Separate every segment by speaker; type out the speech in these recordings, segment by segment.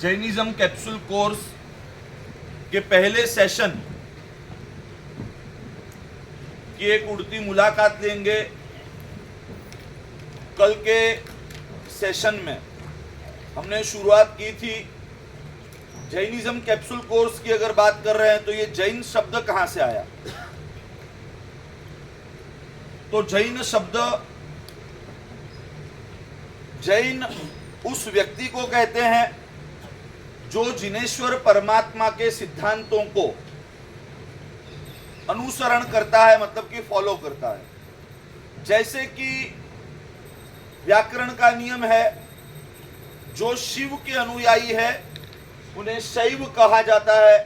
Speaker 1: Jainism capsule course के पहले session की एक उड़ती मुलाकात लेंगे। कल के सेशन में हमने शुरुआत की थी जैनिज्म कैप्सूल कोर्स की। अगर बात कर रहे हैं तो ये जैन शब्द कहां से आया? तो जैन शब्द, जैन उस व्यक्ति को कहते हैं जो जिनेश्वर परमात्मा के सिद्धांतों को अनुसरण करता है, मतलब कि फॉलो करता है। जैसे कि व्याकरण का नियम है, जो शिव के अनुयायी है उन्हें शैव कहा जाता है,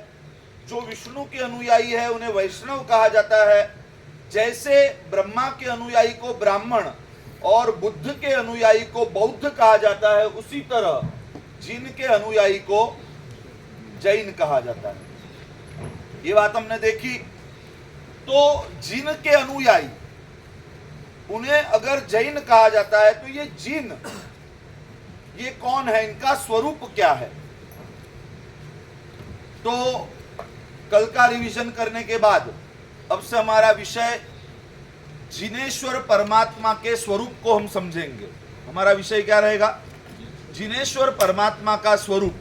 Speaker 1: जो विष्णु के अनुयायी है उन्हें वैष्णव कहा जाता है। जैसे ब्रह्मा के अनुयायी को ब्राह्मण और बुद्ध के अनुयायी को बौद्ध कहा जाता है, उसी तरह जिन के अनुयायी को जैन कहा जाता है। ये बात हमने देखी। तो जिन के अनुयायी, उन्हें अगर जैन कहा जाता है तो ये जिन, ये कौन है, इनका स्वरूप क्या है? तो कल का रिवीजन करने के बाद अब से हमारा विषय जिनेश्वर परमात्मा के स्वरूप को हम समझेंगे। हमारा विषय क्या रहेगा? जिनेश्वर परमात्मा का स्वरूप।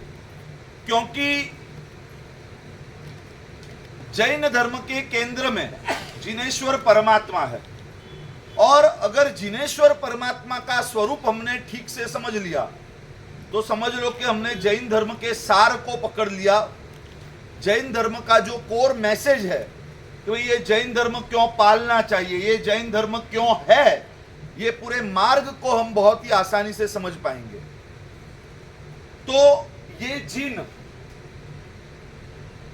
Speaker 1: क्योंकि जैन धर्म के केंद्र में जिनेश्वर परमात्मा है, और अगर जिनेश्वर परमात्मा का स्वरूप हमने ठीक से समझ लिया तो समझ लो कि हमने जैन धर्म के सार को पकड़ लिया। जैन धर्म का जो कोर मैसेज है, तो ये जैन धर्म क्यों पालना चाहिए, ये जैन धर्म क्यों है, ये पूरे मार्ग को हम बहुत ही आसानी से समझ पाएंगे। तो ये जिन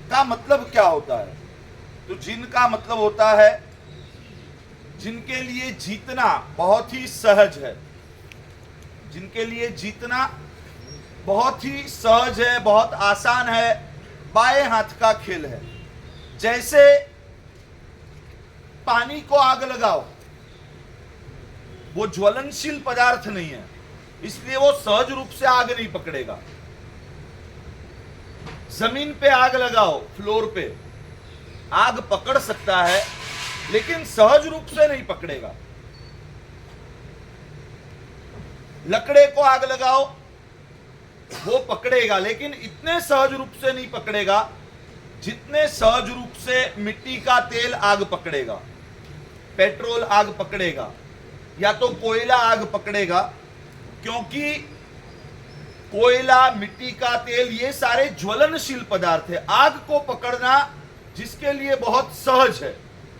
Speaker 1: का मतलब क्या होता है? तो जिन का मतलब होता है जिनके लिए जीतना बहुत ही सहज है, जिनके लिए जीतना बहुत ही सहज है, बहुत आसान है, बाएं हाथ का खेल है। जैसे पानी को आग लगाओ, वो ज्वलनशील पदार्थ नहीं है, इसलिए वो सहज रूप से आग नहीं पकड़ेगा। जमीन पे आग लगाओ, फ्लोर पे, आग पकड़ सकता है लेकिन सहज रूप से नहीं पकड़ेगा। लकड़े को आग लगाओ, वो पकड़ेगा लेकिन इतने सहज रूप से नहीं पकड़ेगा जितने सहज रूप से मिट्टी का तेल आग पकड़ेगा, पेट्रोल आग पकड़ेगा, या तो कोयला आग पकड़ेगा। क्योंकि कोयला, मिट्टी का तेल, ये सारे ज्वलनशील पदार्थ है। आग को पकड़ना जिसके लिए बहुत सहज है,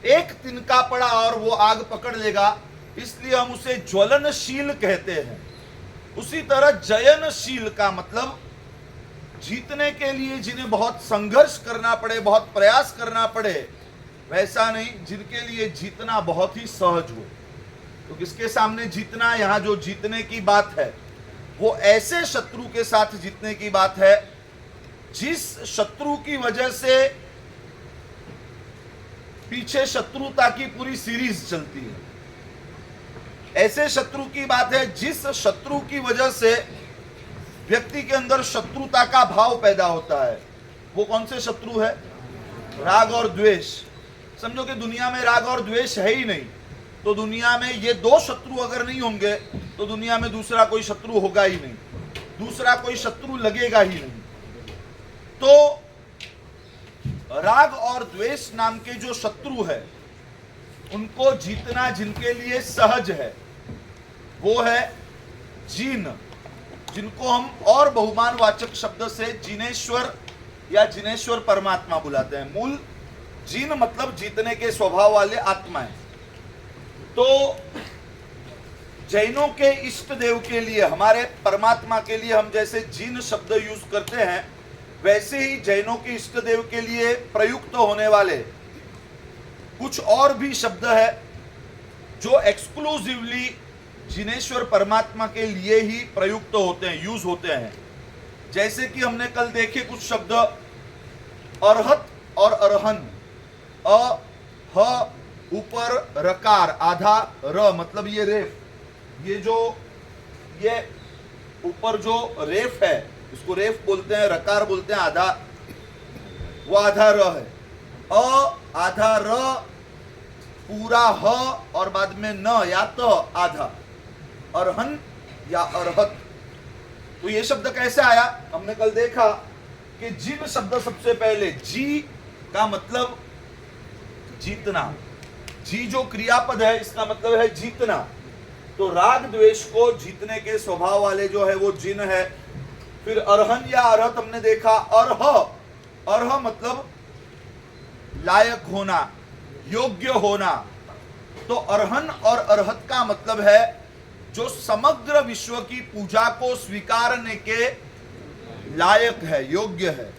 Speaker 1: एक तिनका पड़ा और वो आग पकड़ लेगा, इसलिए हम उसे ज्वलनशील कहते हैं। उसी तरह जयनशील का मतलब जीतने के लिए जिन्हें बहुत संघर्ष करना पड़े, बहुत प्रयास करना पड़े, वैसा नहीं जिनके लिए जीतना बहुत ही सहज हो। तो किसके सामने जीतना? यहां जो जीतने की बात है वो ऐसे शत्रु के साथ जीतने की बात है जिस शत्रु की वजह से पीछे शत्रुता की पूरी सीरीज चलती है। ऐसे शत्रु की बात है जिस शत्रु की वजह से व्यक्ति के अंदर शत्रुता का भाव पैदा होता है। वो कौन से शत्रु है? राग और द्वेष। समझो कि दुनिया में राग और द्वेष है ही नहीं, तो दुनिया में ये दो शत्रु अगर नहीं होंगे तो दुनिया में दूसरा कोई शत्रु होगा ही नहीं, दूसरा कोई शत्रु लगेगा ही नहीं। तो राग और द्वेष नाम के जो शत्रु है, उनको जीतना जिनके लिए सहज है, वो है जिन, जिनको हम और बहुमानवाचक शब्द से जिनेश्वर या जिनेश्वर परमात्मा बुलाते हैं। मूल जिन मतलब जीतने के स्वभाव वाले आत्माएं। तो जैनों के इष्ट देव के लिए, हमारे परमात्मा के लिए हम जैसे जिन शब्द यूज करते हैं, वैसे ही जैनों के इष्ट देव के लिए प्रयुक्त होने वाले कुछ और भी शब्द है जो एक्सक्लूसिवली जिनेश्वर परमात्मा के लिए ही प्रयुक्त होते हैं, यूज होते हैं। जैसे कि हमने कल देखे कुछ शब्द अरहत और अरहन। अ, ह ऊपर रकार, आधा र, मतलब ये रेफ, ये ऊपर जो रेफ है इसको रेफ बोलते हैं, रकार बोलते हैं, आधा, वो आधा र है। आधा र, पूरा ह और बाद में न या तो आधा, अरहन या अरहत। तो ये शब्द कैसे आया? हमने कल देखा कि जिन शब्द सबसे पहले, जी का मतलब जीतना, जी जो क्रियापद है इसका मतलब है जीतना, तो राग द्वेष को जीतने के स्वभाव वाले जो है वो जिन है। फिर अरहन या अरहत हमने देखा, अर्ह मतलब लायक होना, योग्य होना। तो अरहन और अरहत का मतलब है जो समग्र विश्व की पूजा को स्वीकारने के लायक है, योग्य है।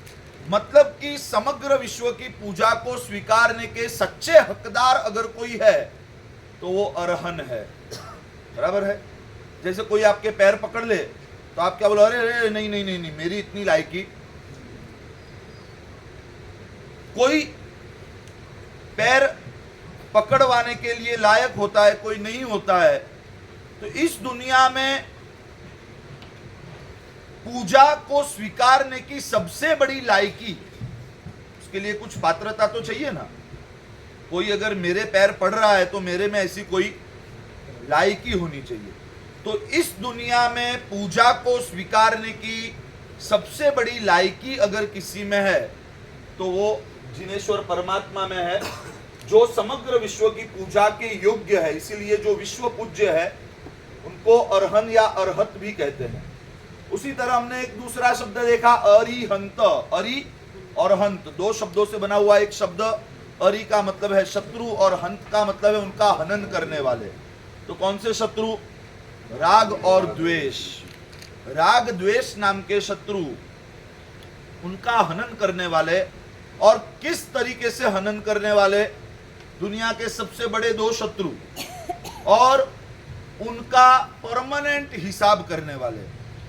Speaker 1: मतलब कि समग्र विश्व की पूजा को स्वीकारने के सच्चे हकदार अगर कोई है तो वो अरहन है। बराबर है? जैसे कोई आपके पैर पकड़ ले तो आप क्या बोलो? अरे नहीं नहीं नहीं नहीं, मेरी इतनी लायकी। कोई पैर पकड़वाने के लिए लायक होता है, कोई नहीं होता है। तो इस दुनिया में पूजा को स्वीकारने की सबसे बड़ी लायकी, उसके लिए कुछ पात्रता तो चाहिए ना। कोई अगर मेरे पैर पड़ रहा है तो मेरे में ऐसी कोई लायकी होनी चाहिए। तो इस दुनिया में पूजा को स्वीकारने की सबसे बड़ी लायकी अगर किसी में है तो वो जिनेश्वर परमात्मा में है, जो समग्र विश्व की पूजा के योग्य है। इसीलिए जो विश्व पूज्य है उनको अरहन या अरहत भी कहते हैं। उसी तरह हमने एक दूसरा शब्द देखा, अरिहंत। अरि और हंत दो शब्दों से बना हुआ एक शब्द। अरि का मतलब है शत्रु और हंत का मतलब है उनका हनन करने वाले। तो कौन से शत्रु? राग और द्वेष। राग द्वेष नाम के शत्रु, उनका हनन करने वाले। और किस तरीके से हनन करने वाले? दुनिया के सबसे बड़े दो शत्रु और उनका परमानेंट हिसाब करने वाले।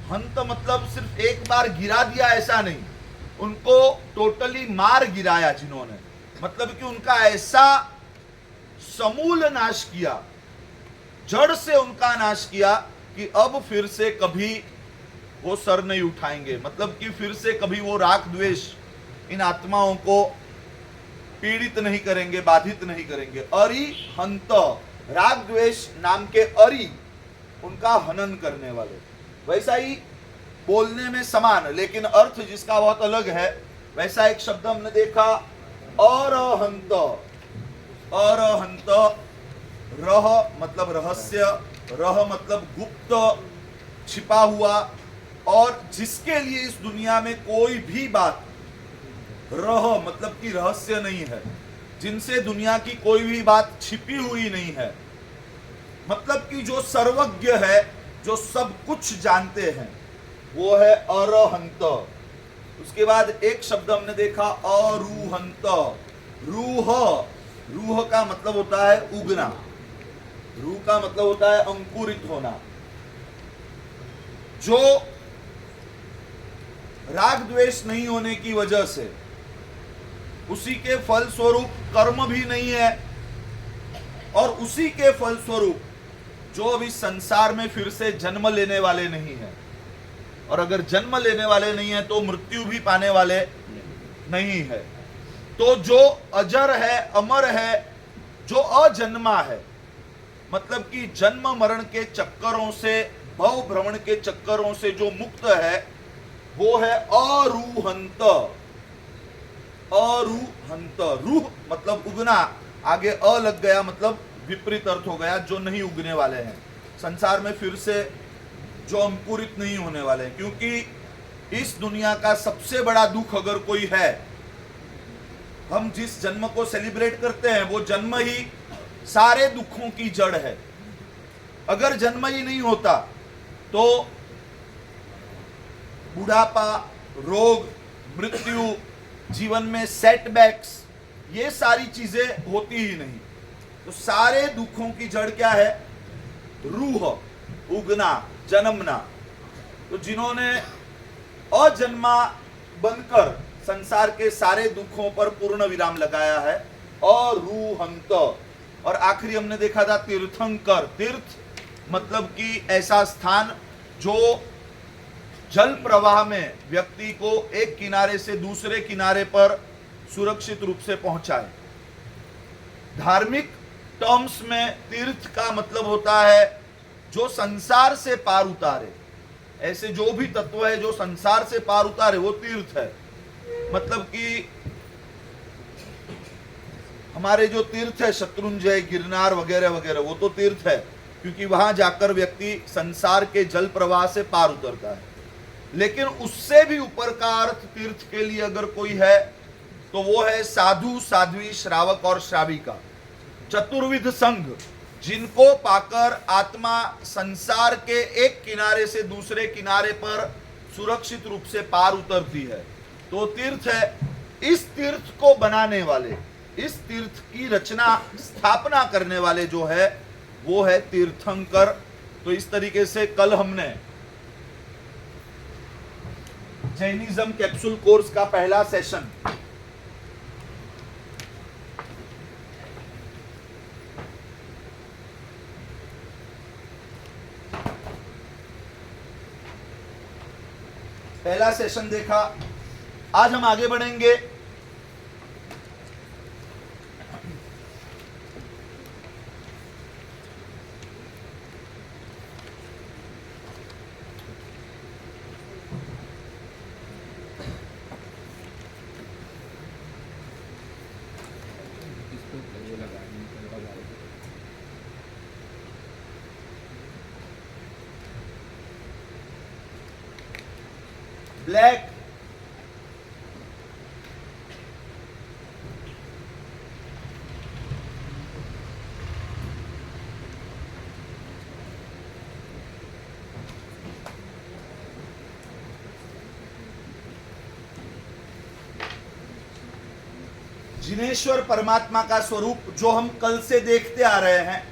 Speaker 1: हंत मतलब सिर्फ एक बार गिरा दिया ऐसा नहीं, उनको टोटली मार गिराया जिन्होंने, मतलब कि उनका ऐसा समूल नाश किया, जड़ से उनका नाश किया कि अब फिर से कभी वो सर नहीं उठाएंगे। मतलब कि फिर से कभी वो राग द्वेष इन आत्माओं को पीड़ित नहीं करेंगे, बाधित नहीं करेंगे। अरि हंत, राग द्वेष नाम के अरि, उनका हनन करने वाले। वैसा ही बोलने में समान लेकिन अर्थ जिसका बहुत अलग है, वैसा एक शब्द हमने देखा, अरहंत। अरहंत, रह मतलब रहस्य, रह मतलब गुप्त, छिपा हुआ, और जिसके लिए इस दुनिया में कोई भी बात, रह मतलब कि रहस्य नहीं है, जिनसे दुनिया की कोई भी बात छिपी हुई नहीं है। मतलब कि जो सर्वज्ञ है, जो सब कुछ जानते हैं, वो है अरहंत। उसके बाद एक शब्द हमने देखा, अरूहंत। रूह, रूह का मतलब होता है उगना, रूह का मतलब होता है अंकुरित होना। जो राग द्वेष नहीं होने की वजह से उसी के फल स्वरूप कर्म भी नहीं है, और उसी के फल स्वरूप जो अभी संसार में फिर से जन्म लेने वाले नहीं है, और अगर जन्म लेने वाले नहीं है तो मृत्यु भी पाने वाले नहीं है। तो जो अजर है, अमर है, जो अजन्मा है, मतलब कि जन्म मरण के चक्करों से, भव भ्रमण के चक्करों से जो मुक्त है, वो है अरूहंत। अरूहंत, रूह मतलब उगना, आगे अ लग गया मतलब विपरीत अर्थ हो गया, जो नहीं उगने वाले हैं संसार में फिर से, जो अंकुरित नहीं होने वाले हैं। क्योंकि इस दुनिया का सबसे बड़ा दुख अगर कोई है, हम जिस जन्म को सेलिब्रेट करते हैं वो जन्म ही सारे दुखों की जड़ है। अगर जन्म ही नहीं होता तो बुढ़ापा, रोग, मृत्यु, जीवन में सेटबैक्स, ये सारी चीजें होती ही नहीं। तो सारे दुखों की जड़ क्या है? रूह, उगना, जन्मना। तो जिन्होंने अजन्मा बनकर संसार के सारे दुखों पर पूर्ण विराम लगाया है, अरूहंत। और आखिरी हमने देखा था तीर्थंकर। तीर्थ मतलब कि ऐसा स्थान जो जल प्रवाह में व्यक्ति को एक किनारे से दूसरे किनारे पर सुरक्षित रूप से पहुंचाए। धार्मिक टर्म्स में तीर्थ का मतलब होता है जो संसार से पार उतारे। ऐसे जो भी तत्व है जो संसार से पार उतारे वो तीर्थ है। मतलब कि हमारे जो तीर्थ है शत्रुंजय, गिरनार वगैरह वगैरह, वो तो तीर्थ है क्योंकि वहां जाकर व्यक्ति संसार के जल प्रवाह से पार उतरता है। लेकिन उससे भी ऊपर का अर्थ तीर्थ के लिए अगर कोई है तो वो है साधु, साध्वी, श्रावक और श्राविका, चतुर्विध संघ, जिनको पाकर आत्मा संसार के एक किनारे से दूसरे किनारे पर सुरक्षित रूप से पार उतरती है, तो तीर्थ है। इस तीर्थ को बनाने वाले, इस तीर्थ की रचना स्थापना करने वाले जो है वो है तीर्थंकर। तो इस तरीके से कल हमने जैनिज्म कैप्सूल कोर्स का पहला सेशन देखा। आज हम आगे बढ़ेंगे। ब्लैक, जिनेश्वर परमात्मा का स्वरूप जो हम कल से देखते आ रहे हैं,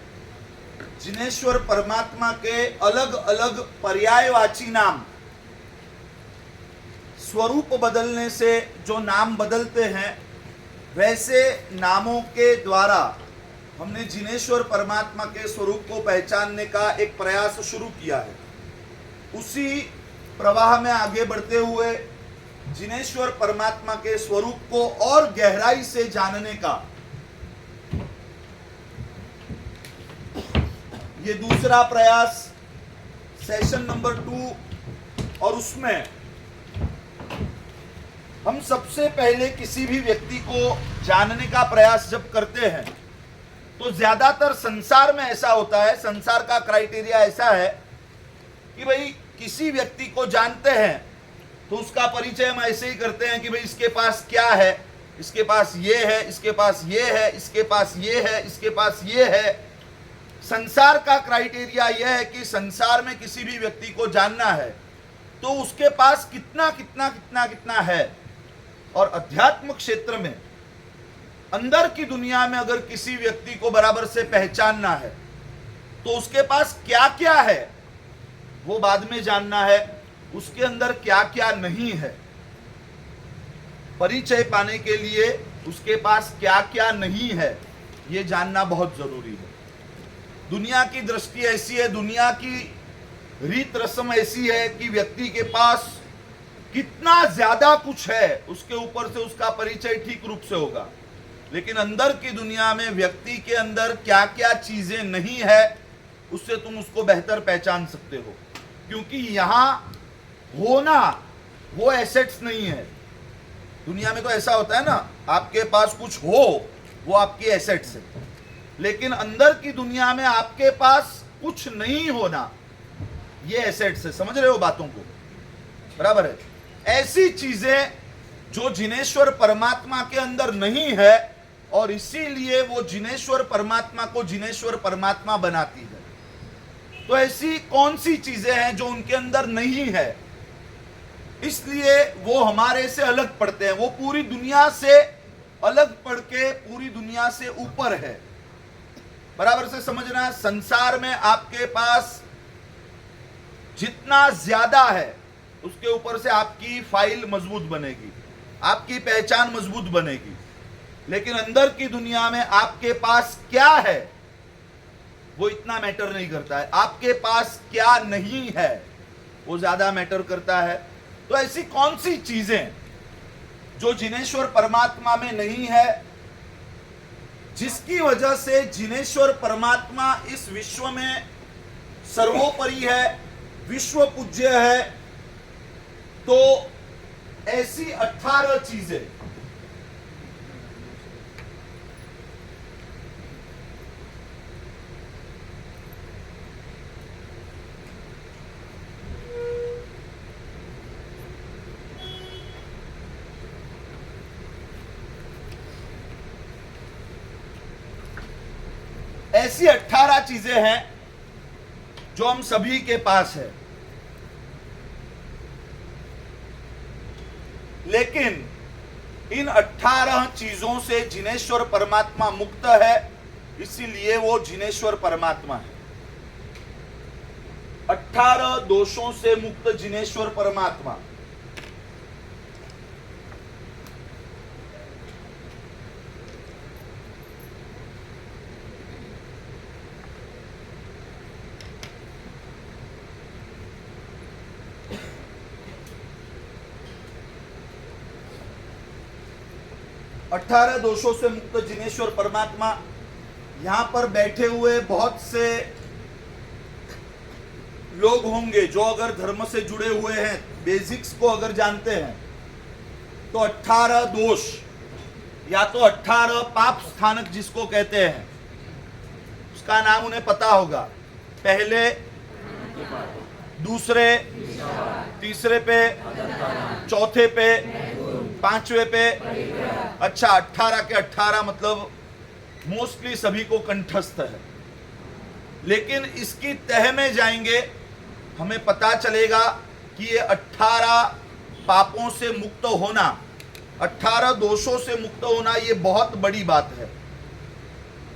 Speaker 1: जिनेश्वर परमात्मा के अलग अलग पर्यायवाची नाम, स्वरूप बदलने से जो नाम बदलते हैं, वैसे नामों के द्वारा हमने जिनेश्वर परमात्मा के स्वरूप को पहचानने का एक प्रयास शुरू किया है। उसी प्रवाह में आगे बढ़ते हुए जिनेश्वर परमात्मा के स्वरूप को और गहराई से जानने का ये दूसरा प्रयास, सेशन नंबर 2। और उसमें हम सबसे पहले किसी भी व्यक्ति को जानने का प्रयास जब करते हैं तो ज्यादातर संसार में ऐसा होता है, संसार का क्राइटेरिया ऐसा है कि भाई किसी व्यक्ति को जानते हैं तो उसका परिचय हम ऐसे ही करते हैं कि भाई इसके पास क्या है, इसके पास ये है, इसके पास ये है, इसके पास ये है, इसके पास ये है। संसार का क्राइटेरिया यह है कि संसार में किसी भी व्यक्ति को जानना है तो उसके पास कितना कितना कितना कितना है। और अध्यात्म क्षेत्र में, अंदर की दुनिया में अगर किसी व्यक्ति को बराबर से पहचानना है तो उसके पास क्या क्या है वो बाद में जानना है, उसके अंदर क्या क्या नहीं है। परिचय पाने के लिए उसके पास क्या क्या नहीं है ये जानना बहुत जरूरी है। दुनिया की दृष्टि ऐसी है, दुनिया की रीत रस्म ऐसी है कि व्यक्ति के पास कितना ज्यादा कुछ है उसके ऊपर से उसका परिचय ठीक रूप से होगा। लेकिन अंदर की दुनिया में व्यक्ति के अंदर क्या क्या चीजें नहीं है उससे तुम उसको बेहतर पहचान सकते हो, क्योंकि यहां होना वो एसेट्स नहीं है। दुनिया में तो ऐसा होता है ना, आपके पास कुछ हो वो आपकी एसेट्स है, लेकिन अंदर की दुनिया में आपके पास कुछ नहीं होना ये एसेट्स है। समझ रहे हो बातों को? बराबर है। ऐसी चीजें जो जिनेश्वर परमात्मा के अंदर नहीं है और इसीलिए वो जिनेश्वर परमात्मा को जिनेश्वर परमात्मा बनाती है। तो ऐसी कौन सी चीजें हैं जो उनके अंदर नहीं है, इसलिए वो हमारे से अलग पड़ते हैं, वो पूरी दुनिया से अलग पड़ के पूरी दुनिया से ऊपर है। बराबर से समझना, संसार में आपके पास जितना ज्यादा है उसके ऊपर से आपकी फाइल मजबूत बनेगी, आपकी पहचान मजबूत बनेगी। लेकिन अंदर की दुनिया में आपके पास क्या है वो इतना मैटर नहीं करता है, आपके पास क्या नहीं है वो ज्यादा मैटर करता है। तो ऐसी कौन सी चीजें जो जिनेश्वर परमात्मा में नहीं है, जिसकी वजह से जिनेश्वर परमात्मा इस विश्व में सर्वोपरि है, विश्व पूज्य है? तो ऐसी 18 चीजें ऐसी 18 चीजें हैं जो हम सभी के पास है, लेकिन इन 18 चीजों से जिनेश्वर परमात्मा मुक्त है, इसीलिए वो जिनेश्वर परमात्मा है। 18 दोषों से मुक्त जिनेश्वर परमात्मा। अठारह दोषों से मुक्त जिनेश्वर परमात्मा। यहां पर बैठे हुए बहुत से लोग होंगे जो अगर धर्म से जुड़े हुए हैं, बेसिक्स को अगर जानते हैं, तो 18 दोष या तो 18 पाप स्थानक जिसको कहते हैं, उसका नाम उन्हें पता होगा। पहले, दूसरे, तीसरे पे, चौथे पे, पांचवे पे। अच्छा, 18 के 18 मतलब मोस्टली सभी को कंठस्थ है, लेकिन इसकी तह में जाएंगे हमें पता चलेगा कि ये 18 पापों से मुक्त होना, 18 दोषों से मुक्त होना, ये बहुत बड़ी बात है।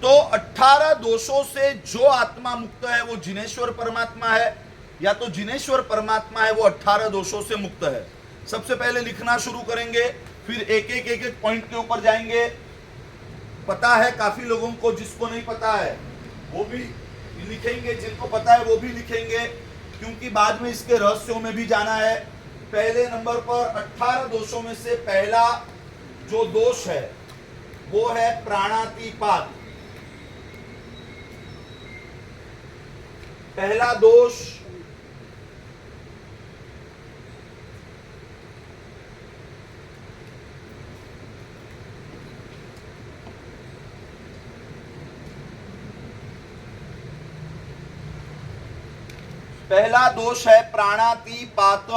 Speaker 1: तो 18 दोषों से जो आत्मा मुक्त है वो जिनेश्वर परमात्मा है, या तो जिनेश्वर परमात्मा है वो 18 दोषों से मुक्त है। सबसे पहले लिखना शुरू करेंगे, फिर एक एक पॉइंट के ऊपर जाएंगे। पता है काफी लोगों को, जिसको नहीं पता है वो भी लिखेंगे, जिनको पता है वो भी लिखेंगे, क्योंकि बाद में इसके रहस्यों में भी जाना है। पहले नंबर पर 18 दोषों में से पहला जो दोष है वो है प्राणातिपात। पहला दोष है प्राणातिपात।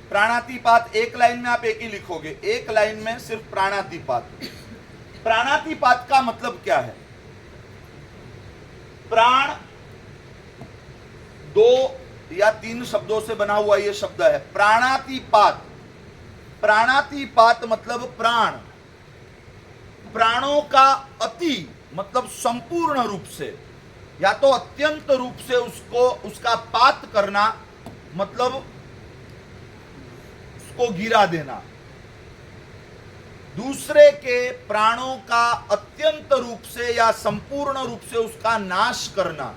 Speaker 1: प्राणातिपात एक लाइन में आप एक ही लिखोगे, एक लाइन में सिर्फ प्राणातिपात। प्राणातिपात का मतलब क्या है? प्राण 2 या 3 शब्दों से बना हुआ यह शब्द है प्राणातिपात। प्राणातिपात मतलब प्राण, प्राणों का अति मतलब संपूर्ण रूप से या तो अत्यंत रूप से उसका पात करना, मतलब उसको गिरा देना। दूसरे के प्राणों का अत्यंत रूप से या संपूर्ण रूप से उसका नाश करना,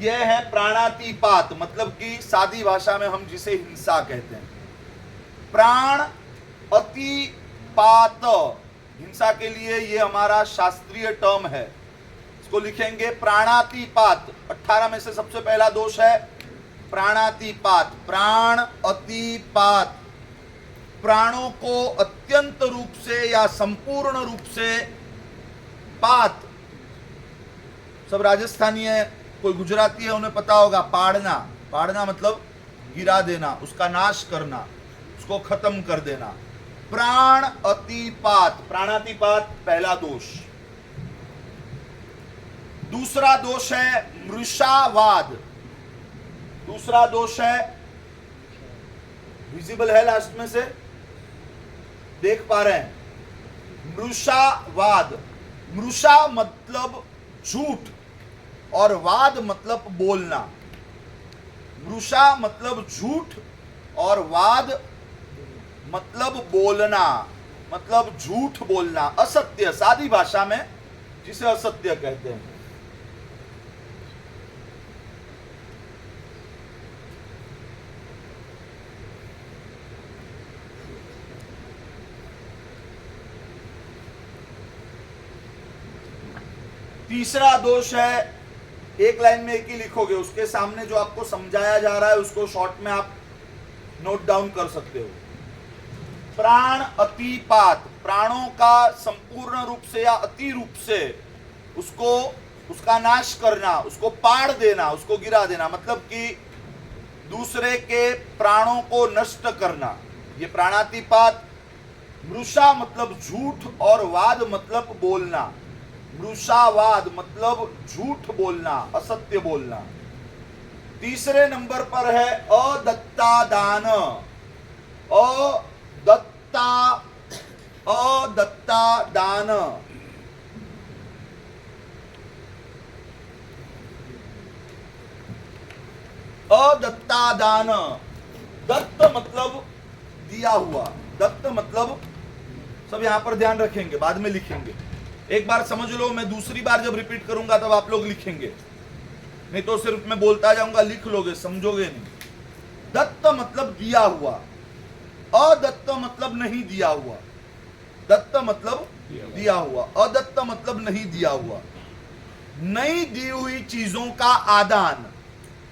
Speaker 1: यह है प्राणातिपात। मतलब कि सादी भाषा में हम जिसे हिंसा कहते हैं। प्राण अतिपात हिंसा के लिए यह हमारा शास्त्रीय टर्म है। इसको लिखेंगे प्राणातिपात। 18 में से सबसे पहला दोष है प्राणातिपात। प्राण अतिपात, प्राणों को अत्यंत रूप से या संपूर्ण रूप से पात। सब राजस्थानी है, कोई गुजराती है, उन्हें पता होगा पाड़ना। पाड़ना मतलब गिरा देना, उसका नाश करना, उसको खत्म कर देना। प्राण अतिपात, प्राणातिपात पहला दोष। दूसरा दोष है मृषावाद। दूसरा दोष है, विजिबल है लास्ट में से, देख पा रहे हैं? मृषावाद। मृषा मतलब झूठ और वाद मतलब बोलना। मृषा मतलब झूठ और वाद मतलब बोलना, मतलब झूठ बोलना, असत्य, सादी भाषा में जिसे असत्य कहते हैं। तीसरा दोष है, एक लाइन में एक ही लिखोगे, उसके सामने जो आपको समझाया जा रहा है उसको शॉर्ट में आप नोट डाउन कर सकते हो। प्राण अतिपात, प्राणों का संपूर्ण रूप से या अति रूप से उसको, उसका नाश करना, उसको पाड़ देना, उसको गिरा देना, मतलब कि दूसरे के प्राणों को नष्ट करना, ये प्राणातिपात। मृषा मतलब झूठ और वाद मतलब बोलना, मृषावाद मतलब झूठ बोलना, असत्य बोलना। तीसरे नंबर पर है अदत्ता दान, अदत्ता दान। अदत्ता दान, दत्त मतलब दिया हुआ, दत्त मतलब, सब यहां पर ध्यान रखेंगे, बाद में लिखेंगे। एक बार समझ लो, मैं दूसरी बार जब रिपीट करूंगा तब आप लोग लिखेंगे, नहीं तो सिर्फ मैं बोलता जाऊंगा, लिख लोगे, समझोगे नहीं। दत्त मतलब दिया हुआ, अदत्त मतलब नहीं दिया हुआ। दत्त मतलब दिया हुआ, अदत्त मतलब नहीं दिया हुआ। नहीं दी हुई चीजों का आदान,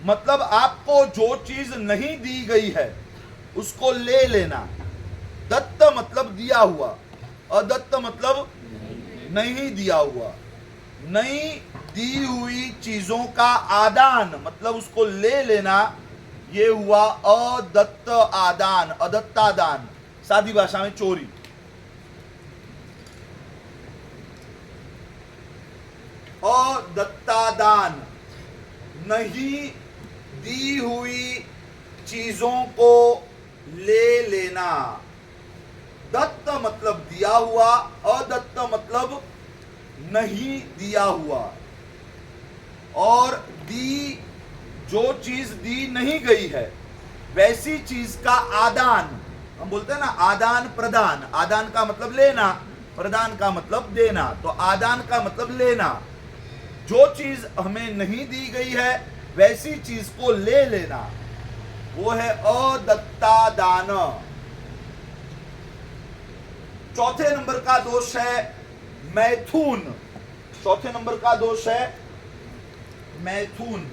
Speaker 1: मतलब आपको जो चीज नहीं दी गई है उसको ले लेना। दत्त मतलब दिया हुआ, अदत्त मतलब नहीं दिया हुआ। नहीं दी हुई चीजों का आदान मतलब उसको ले लेना, ये हुआ अदत्त आदान, अदत्तादान, सादी भाषा में चोरी। अदत्तादान, नहीं दी हुई चीजों को ले लेना। दत्त मतलब दिया हुआ, अदत्त मतलब नहीं दिया हुआ। और दी, जो चीज दी नहीं गई है वैसी चीज का आदान, हम बोलते हैं ना आदान प्रदान, आदान का मतलब लेना, प्रदान का मतलब देना, तो आदान का मतलब लेना। जो चीज हमें नहीं दी गई है वैसी चीज को ले लेना, वो है अदत्ता दान। चौथे नंबर का दोष है मैथुन। चौथे नंबर का दोष है मैथुन।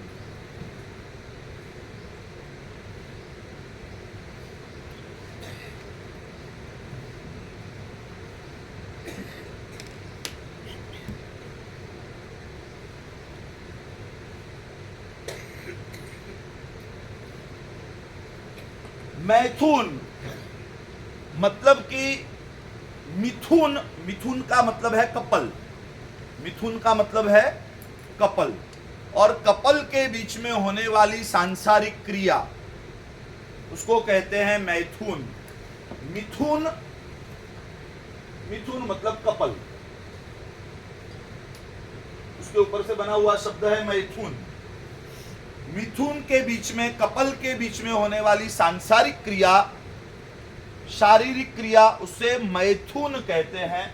Speaker 1: मैथुन मतलब कि मिथुन, मिथुन का मतलब है कपल, मिथुन का मतलब है कपल, और कपल के बीच में होने वाली सांसारिक क्रिया उसको कहते हैं मैथुन। मिथुन, मिथुन मतलब कपल, उसके ऊपर से बना हुआ शब्द है मैथुन। मिथुन के बीच में, कपल के बीच में होने वाली सांसारिक क्रिया, शारीरिक क्रिया, उसे मैथुन कहते हैं।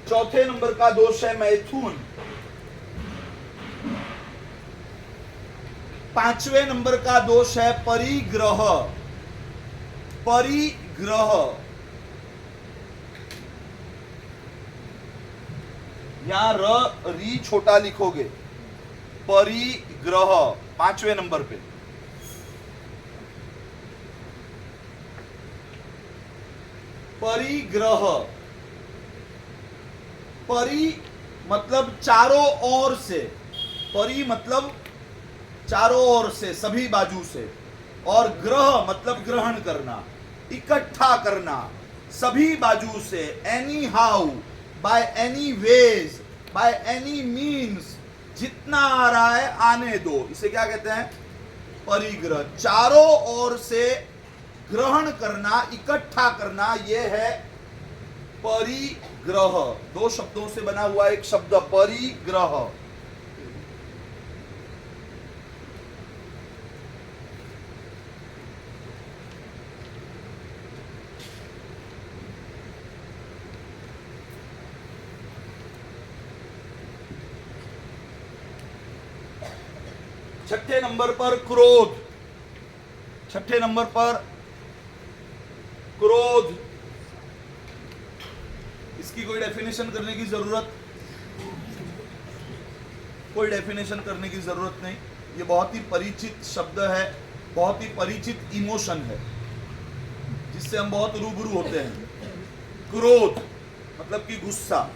Speaker 1: चौथे नंबर का दोष है मैथुन। पांचवें नंबर का दोष है परिग्रह। परिग्रह, यहां री छोटा लिखोगे, परिग्रह, पांचवें नंबर पे। परिग्रह, परि मतलब चारों ओर से, परि मतलब चारों ओर से, सभी बाजू से, और ग्रह मतलब ग्रहण करना, इकट्ठा करना, सभी बाजू से, any how, by any ways, by any means, जितना आ रहा है आने दो, इसे क्या कहते हैं? परिग्रह। चारों ओर से ग्रहण करना, इकट्ठा करना, यह है परिग्रह। दो शब्दों से बना हुआ एक शब्द परिग्रह। छठे नंबर पर क्रोध। छठे नंबर पर क्रोध। इसकी कोई डेफिनेशन करने की जरूरत, कोई डेफिनेशन करने की जरूरत नहीं। ये बहुत ही परिचित शब्द है, बहुत ही परिचित इमोशन है जिससे हम बहुत रूबरू होते हैं। क्रोध मतलब कि गुस्सा।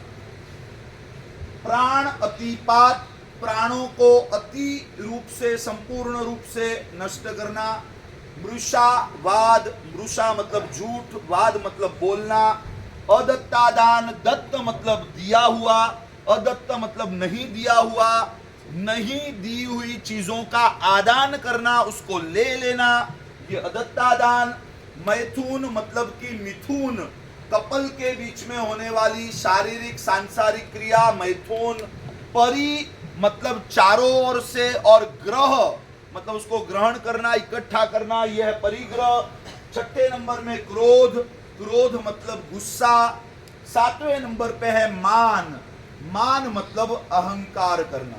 Speaker 1: प्राण अतिपात, प्राणों को अति रूप से, संपूर्ण रूप से नष्ट करना। मृषा वाद, मृषा मतलब झूठ, वाद मतलब बोलना। अदत्तादान, दत्त मतलब दिया हुआ, अदत्त मतलब नहीं दिया हुआ। नहीं दी हुई चीजों का आदान करना, उसको ले लेना, ये अदत्तादान। मैथुन मतलब कि मिथुन, कपल के बीच में होने वाली शारीरिक सांसारिक क्रिया मैथुन। परि मतलब चारों ओर से, और ग्रह मतलब उसको ग्रहण करना, इकट्ठा करना, यह है परिग्रह। छठे नंबर में क्रोध, क्रोध मतलब गुस्सा। सातवें नंबर पे है मान, मान मतलब अहंकार करना।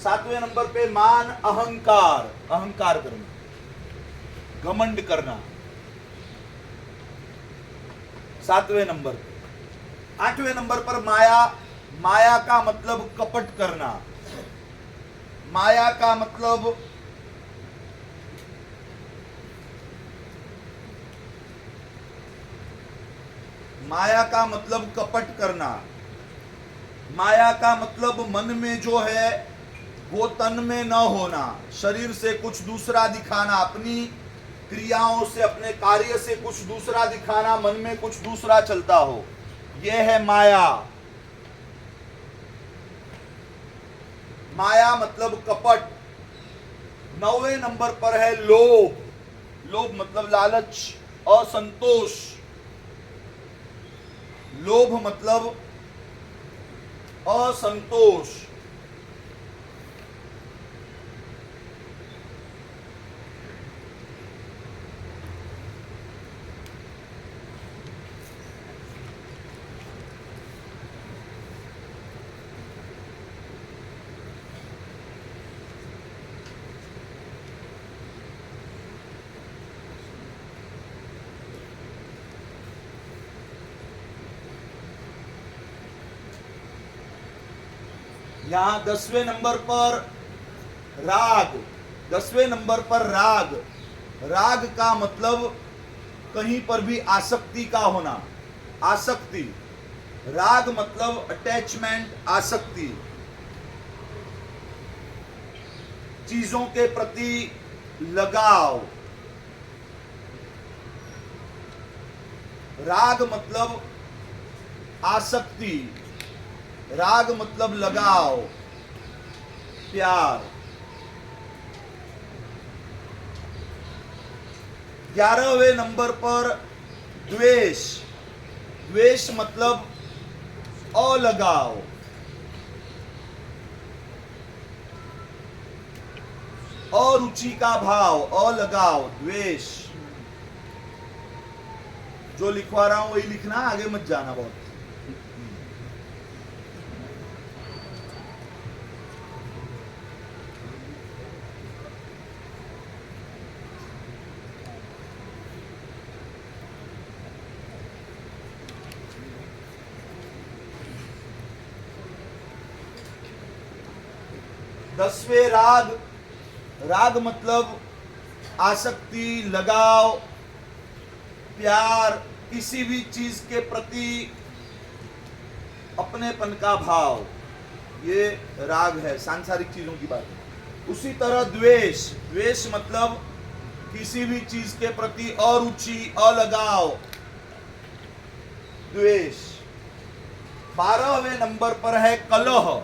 Speaker 1: सातवें नंबर पे मान, अहंकार, अहंकार करना, घमंड करना, सातवें नंबर पे। आठवें नंबर पर माया, माया का मतलब कपट करना। माया का मतलब कपट करना। माया का मतलब मन में जो है वो तन में न होना, शरीर से कुछ दूसरा दिखाना, अपनी क्रियाओं से, अपने कार्य से कुछ दूसरा दिखाना, मन में कुछ दूसरा चलता हो, यह है माया। माया मतलब कपट। नौवें नंबर पर है लोभ, लोभ मतलब लालच, असंतोष। लोभ मतलब असंतोष। यहां 10वें नंबर पर राग, 10वें नंबर पर राग। राग का मतलब कहीं पर भी आसक्ति का होना, आसक्ति। राग मतलब अटैचमेंट, आसक्ति, चीजों के प्रति लगाव। राग मतलब आसक्ति, राग मतलब लगाव, प्यार। 11वें नंबर पर द्वेष, द्वेष मतलब अलगाव। अरुचि का भाव, अलगाव, द्वेष। जो लिखवा रहा हूं वही लिखना, आगे मत जाना बहुत। दसवें राग, राग मतलब आसक्ति, लगाव, प्यार, किसी भी चीज के प्रति अपनेपन का भाव, ये राग है, सांसारिक चीजों की बात है। उसी तरह द्वेष, द्वेष मतलब किसी भी चीज के प्रति अरुचि, अलगाव, द्वेष। 12वें नंबर पर है कलह।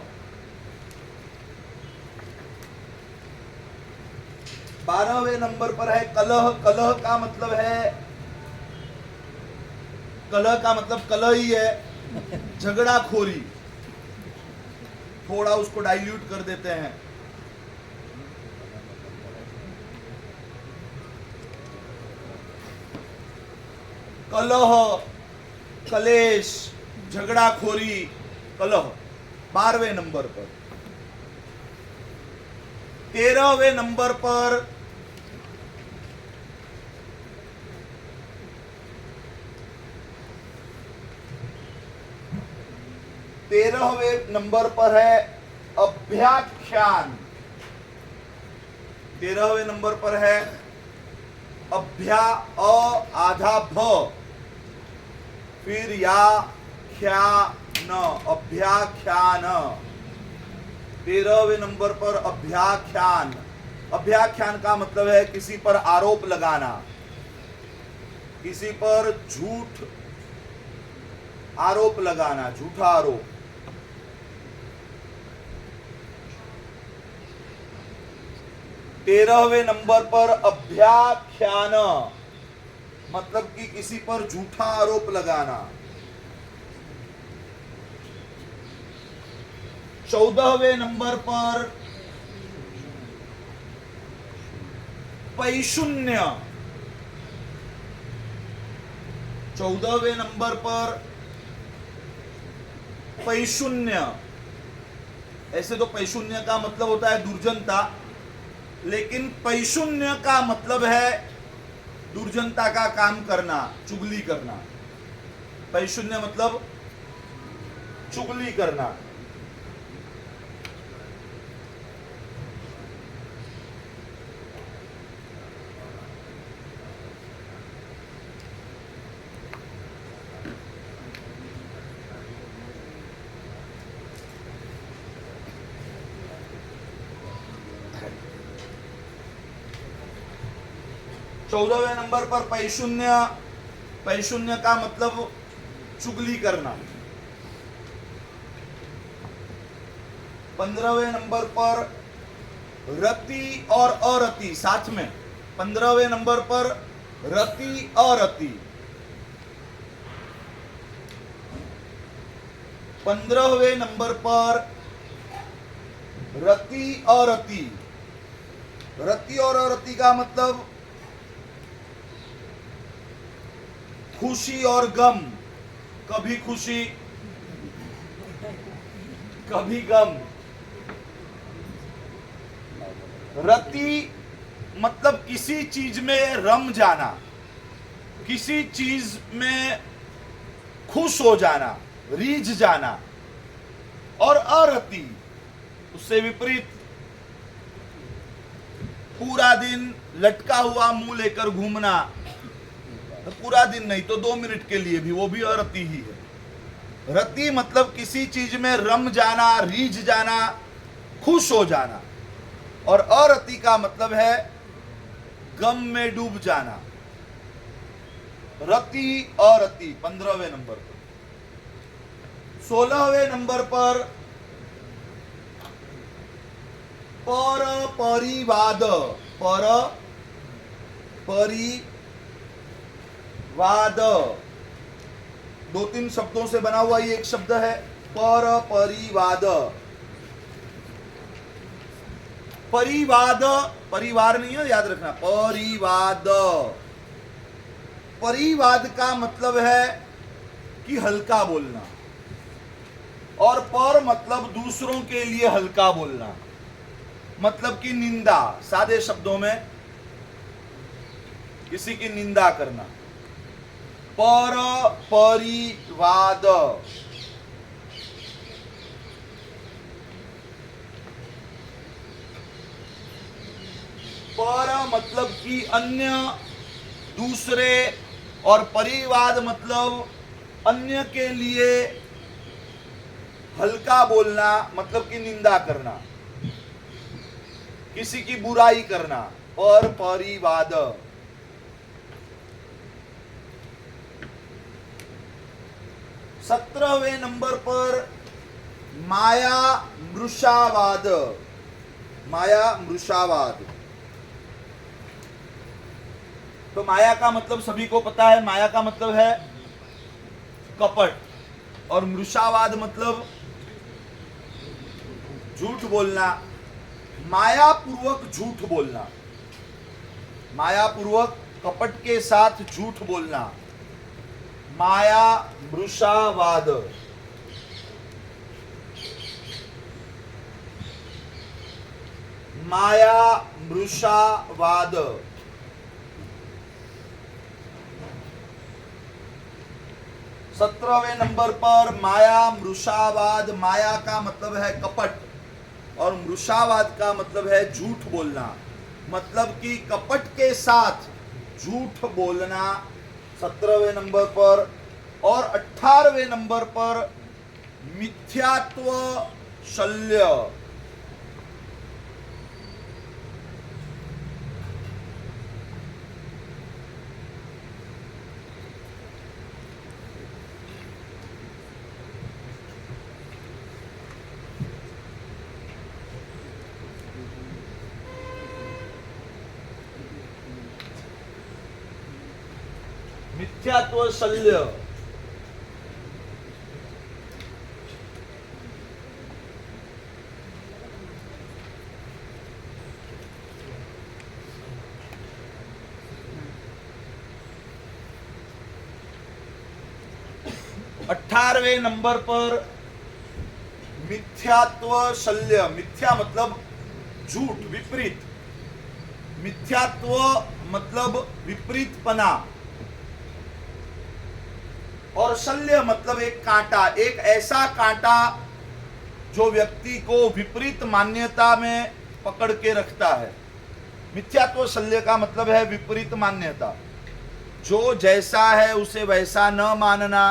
Speaker 1: 12वें नंबर पर है कलह। कलह का मतलब है, कलह का मतलब कलह ही है, झगड़ाखोरी। थोड़ा उसको डाइल्यूट कर देते हैं। कलह, कलेश, झगड़ाखोरी, कलह 12वें नंबर पर। 13वें नंबर पर है अभ्याख्यान। 13वें नंबर पर है अभ्या, अ आधा भ, फिर या ख्या न, अभ्याख्यान। 13वें नंबर पर अभ्याख्यान। अभ्याख्यान का मतलब है किसी पर आरोप लगाना, किसी पर झूठ आरोप लगाना, झूठा आरोप। तेरहवें नंबर पर अभ्याख्यान मतलब कि किसी पर झूठा आरोप लगाना। 14वें नंबर पर पैशून्य। 14वें नंबर पर पैशून्य। ऐसे तो पैशून्य का मतलब होता है दुर्जनता, लेकिन पैशून्य का मतलब है दुर्जनता का काम करना, चुगली करना। पैशून्य मतलब चुगली करना। चौदहवें नंबर पर पैशून्य। पैशून्य का मतलब चुगली करना। 15वें नंबर पर रति और अरति साथ में। 15वें नंबर पर रति अरति। 15वें नंबर पर रति अरति। रति और अरति का मतलब खुशी और गम, कभी खुशी कभी गम। रति मतलब किसी चीज में रम जाना, किसी चीज में खुश हो जाना, रीझ जाना। और अरति उससे विपरीत पूरा दिन लटका हुआ मुंह लेकर घूमना। तो पूरा दिन नहीं तो 2 मिनट के लिए भी, वो भी अरति ही है। रति मतलब किसी चीज में रम जाना, रीझ जाना, खुश हो जाना। और अरति का मतलब है गम में डूब जाना। रति अरति 15वें नंबर पर। 16वें नंबर पर पर परिवाद। पर परिवाद 2-3 शब्दों से बना हुआ ये एक शब्द है, पर परिवाद। परिवाद परिवार नहीं है, याद रखना। परिवाद। परिवाद का मतलब है कि हल्का बोलना, और पर मतलब दूसरों के लिए हल्का बोलना, मतलब कि निंदा। सादे शब्दों में किसी की निंदा करना। पर परिवाद। पर मतलब कि अन्य, दूसरे, और परिवाद मतलब अन्य के लिए हल्का बोलना, मतलब कि निंदा करना, किसी की बुराई करना। पर परिवाद। 17वें नंबर पर माया मृषावाद। माया मृषावाद। तो माया का मतलब सभी को पता है, माया का मतलब है कपट, और मृषावाद मतलब झूठ बोलना, मायापूर्वक झूठ बोलना, मायापूर्वक कपट के साथ झूठ बोलना। माया मृषावाद। माया मृषावाद। 17वें नंबर पर माया मृषावाद। माया का मतलब है कपट और मृषावाद का मतलब है झूठ बोलना, मतलब कि कपट के साथ झूठ बोलना 17वें नंबर पर। और 18वें नंबर पर मिथ्यात्व शल्य। मिथ्यात्व शल्य। अठारहवें नंबर पर मिथ्यात्व शल्य। मिथ्या मतलब झूठ, विपरीत। मिथ्यात्व मतलब विपरीतपना और शल्य मतलब एक कांटा, एक ऐसा कांटा जो व्यक्ति को विपरीत मान्यता में पकड़ के रखता है। मिथ्यात्व शल्य का मतलब है विपरीत मान्यता। जो जैसा है उसे वैसा न मानना,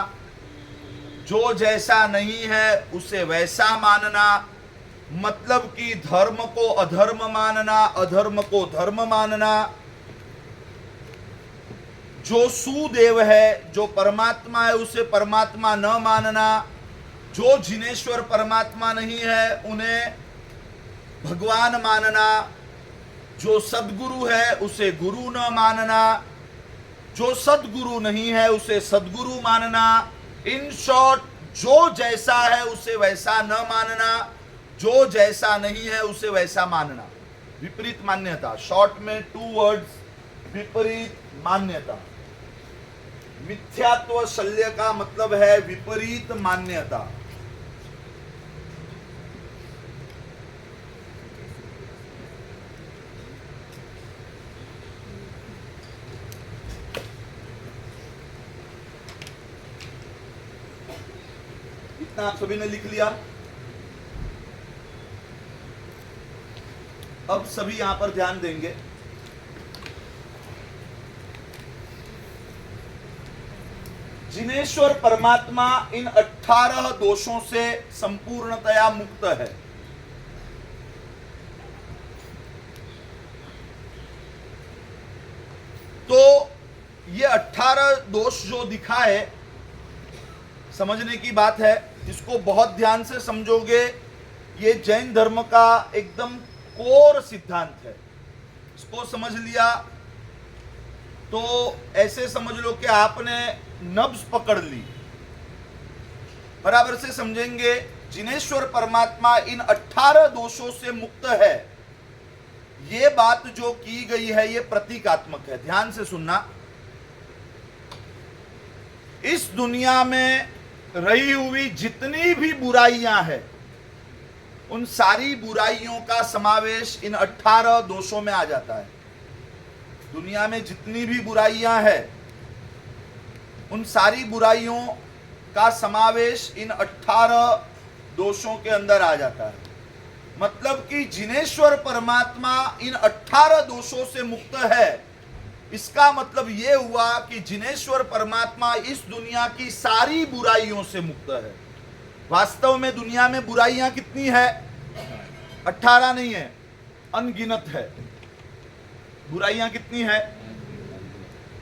Speaker 1: जो जैसा नहीं है उसे वैसा मानना, मतलब कि धर्म को अधर्म मानना, अधर्म को धर्म मानना। जो सुदेव है, जो परमात्मा है, उसे परमात्मा न मानना। जो जिनेश्वर परमात्मा नहीं है उन्हें भगवान मानना। जो सद्गुरु है उसे गुरु न मानना। जो सद्गुरु नहीं है उसे सद्गुरु मानना। इन शॉर्ट, जो जैसा है उसे वैसा न मानना, जो जैसा नहीं है उसे वैसा मानना। विपरीत मान्यता। शॉर्ट में 2 वर्ड्स, विपरीत मान्यता। मिथ्यात्व शल्य का मतलब है विपरीत मान्यता। इतना आप सभी ने लिख लिया। अब सभी यहां पर ध्यान देंगे। जिनेश्वर परमात्मा इन 18 दोषों से संपूर्णतया मुक्त है। तो ये 18 दोष जो दिखाए, समझने की बात है। इसको बहुत ध्यान से समझोगे। ये जैन धर्म का एकदम कोर सिद्धांत है। इसको समझ लिया तो ऐसे समझ लो कि आपने नब्ज पकड़ ली। बराबर से समझेंगे। जिनेश्वर परमात्मा इन 18 दोषों से मुक्त है। ये बात जो की गई है ये प्रतीकात्मक है। ध्यान से सुनना। इस दुनिया में रही हुई जितनी भी बुराइयां हैं, उन सारी बुराइयों का समावेश इन 18 दोषों में आ जाता है। दुनिया में जितनी भी बुराइयां हैं, उन सारी बुराइयों का समावेश इन 18 दोषों के अंदर आ जाता है। मतलब कि जिनेश्वर परमात्मा इन 18 दोषों से मुक्त है। इसका मतलब यह हुआ कि जिनेश्वर परमात्मा इस दुनिया की सारी बुराइयों से मुक्त है। वास्तव में दुनिया में बुराइयां कितनी है? 18 नहीं है, अनगिनत है। बुराइयां कितनी है?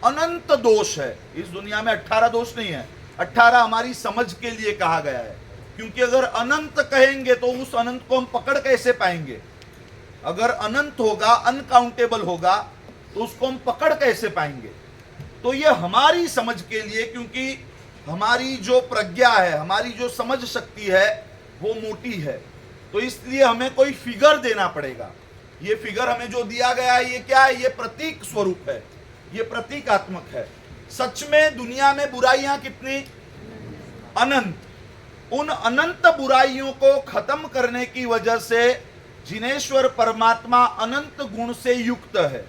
Speaker 1: अनंत दोष है। इस दुनिया में 18 दोष नहीं है। 18 हमारी समझ के लिए कहा गया है, क्योंकि अगर अनंत कहेंगे तो उस अनंत को हम पकड़ कैसे पाएंगे? अगर अनंत होगा, अनकाउंटेबल होगा, तो उसको हम पकड़ कैसे पाएंगे? तो ये हमारी समझ के लिए, क्योंकि हमारी जो प्रज्ञा है, हमारी जो समझ शक्ति है वो मोटी है, तो इसलिए हमें कोई फिगर देना पड़ेगा। ये फिगर हमें जो दिया गया है ये क्या है? ये प्रतीक स्वरूप है, ये प्रतीकात्मक है। सच में दुनिया में बुराइयां कितनी? अनंत। उन अनंत बुराइयों को खत्म करने की वजह से जिनेश्वर परमात्मा अनंत गुण से युक्त है,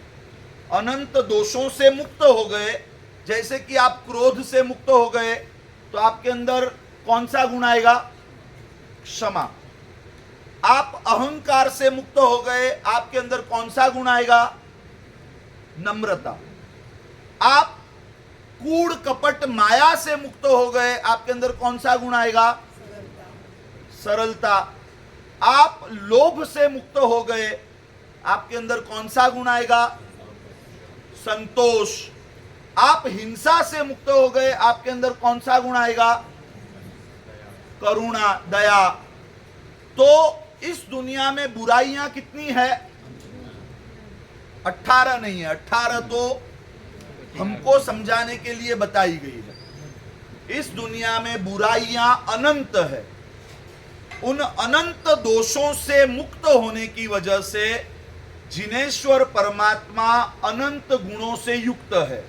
Speaker 1: अनंत दोषों से मुक्त हो गए। जैसे कि आप क्रोध से मुक्त हो गए तो आपके अंदर कौन सा गुण आएगा? क्षमा। आप अहंकार से मुक्त हो गए, आपके अंदर कौन सा गुण आएगा? नम्रता। आप कूड़ कपट माया से मुक्त हो गए, आपके अंदर कौन सा गुण आएगा? सरलता। आप लोभ से मुक्त हो गए, आपके अंदर कौन सा गुण आएगा? संतोष। आप हिंसा से मुक्त हो गए, आपके अंदर कौन सा गुण आएगा? करुणा, दया। तो इस दुनिया में बुराइयां कितनी है? 18 नहीं है, 18 तो हमको समझाने के लिए बताई गई है। इस दुनिया में बुराइयां अनंत है। उन अनंत दोषों से मुक्त होने की वजह से जिनेश्वर परमात्मा अनंत गुणों से युक्त है।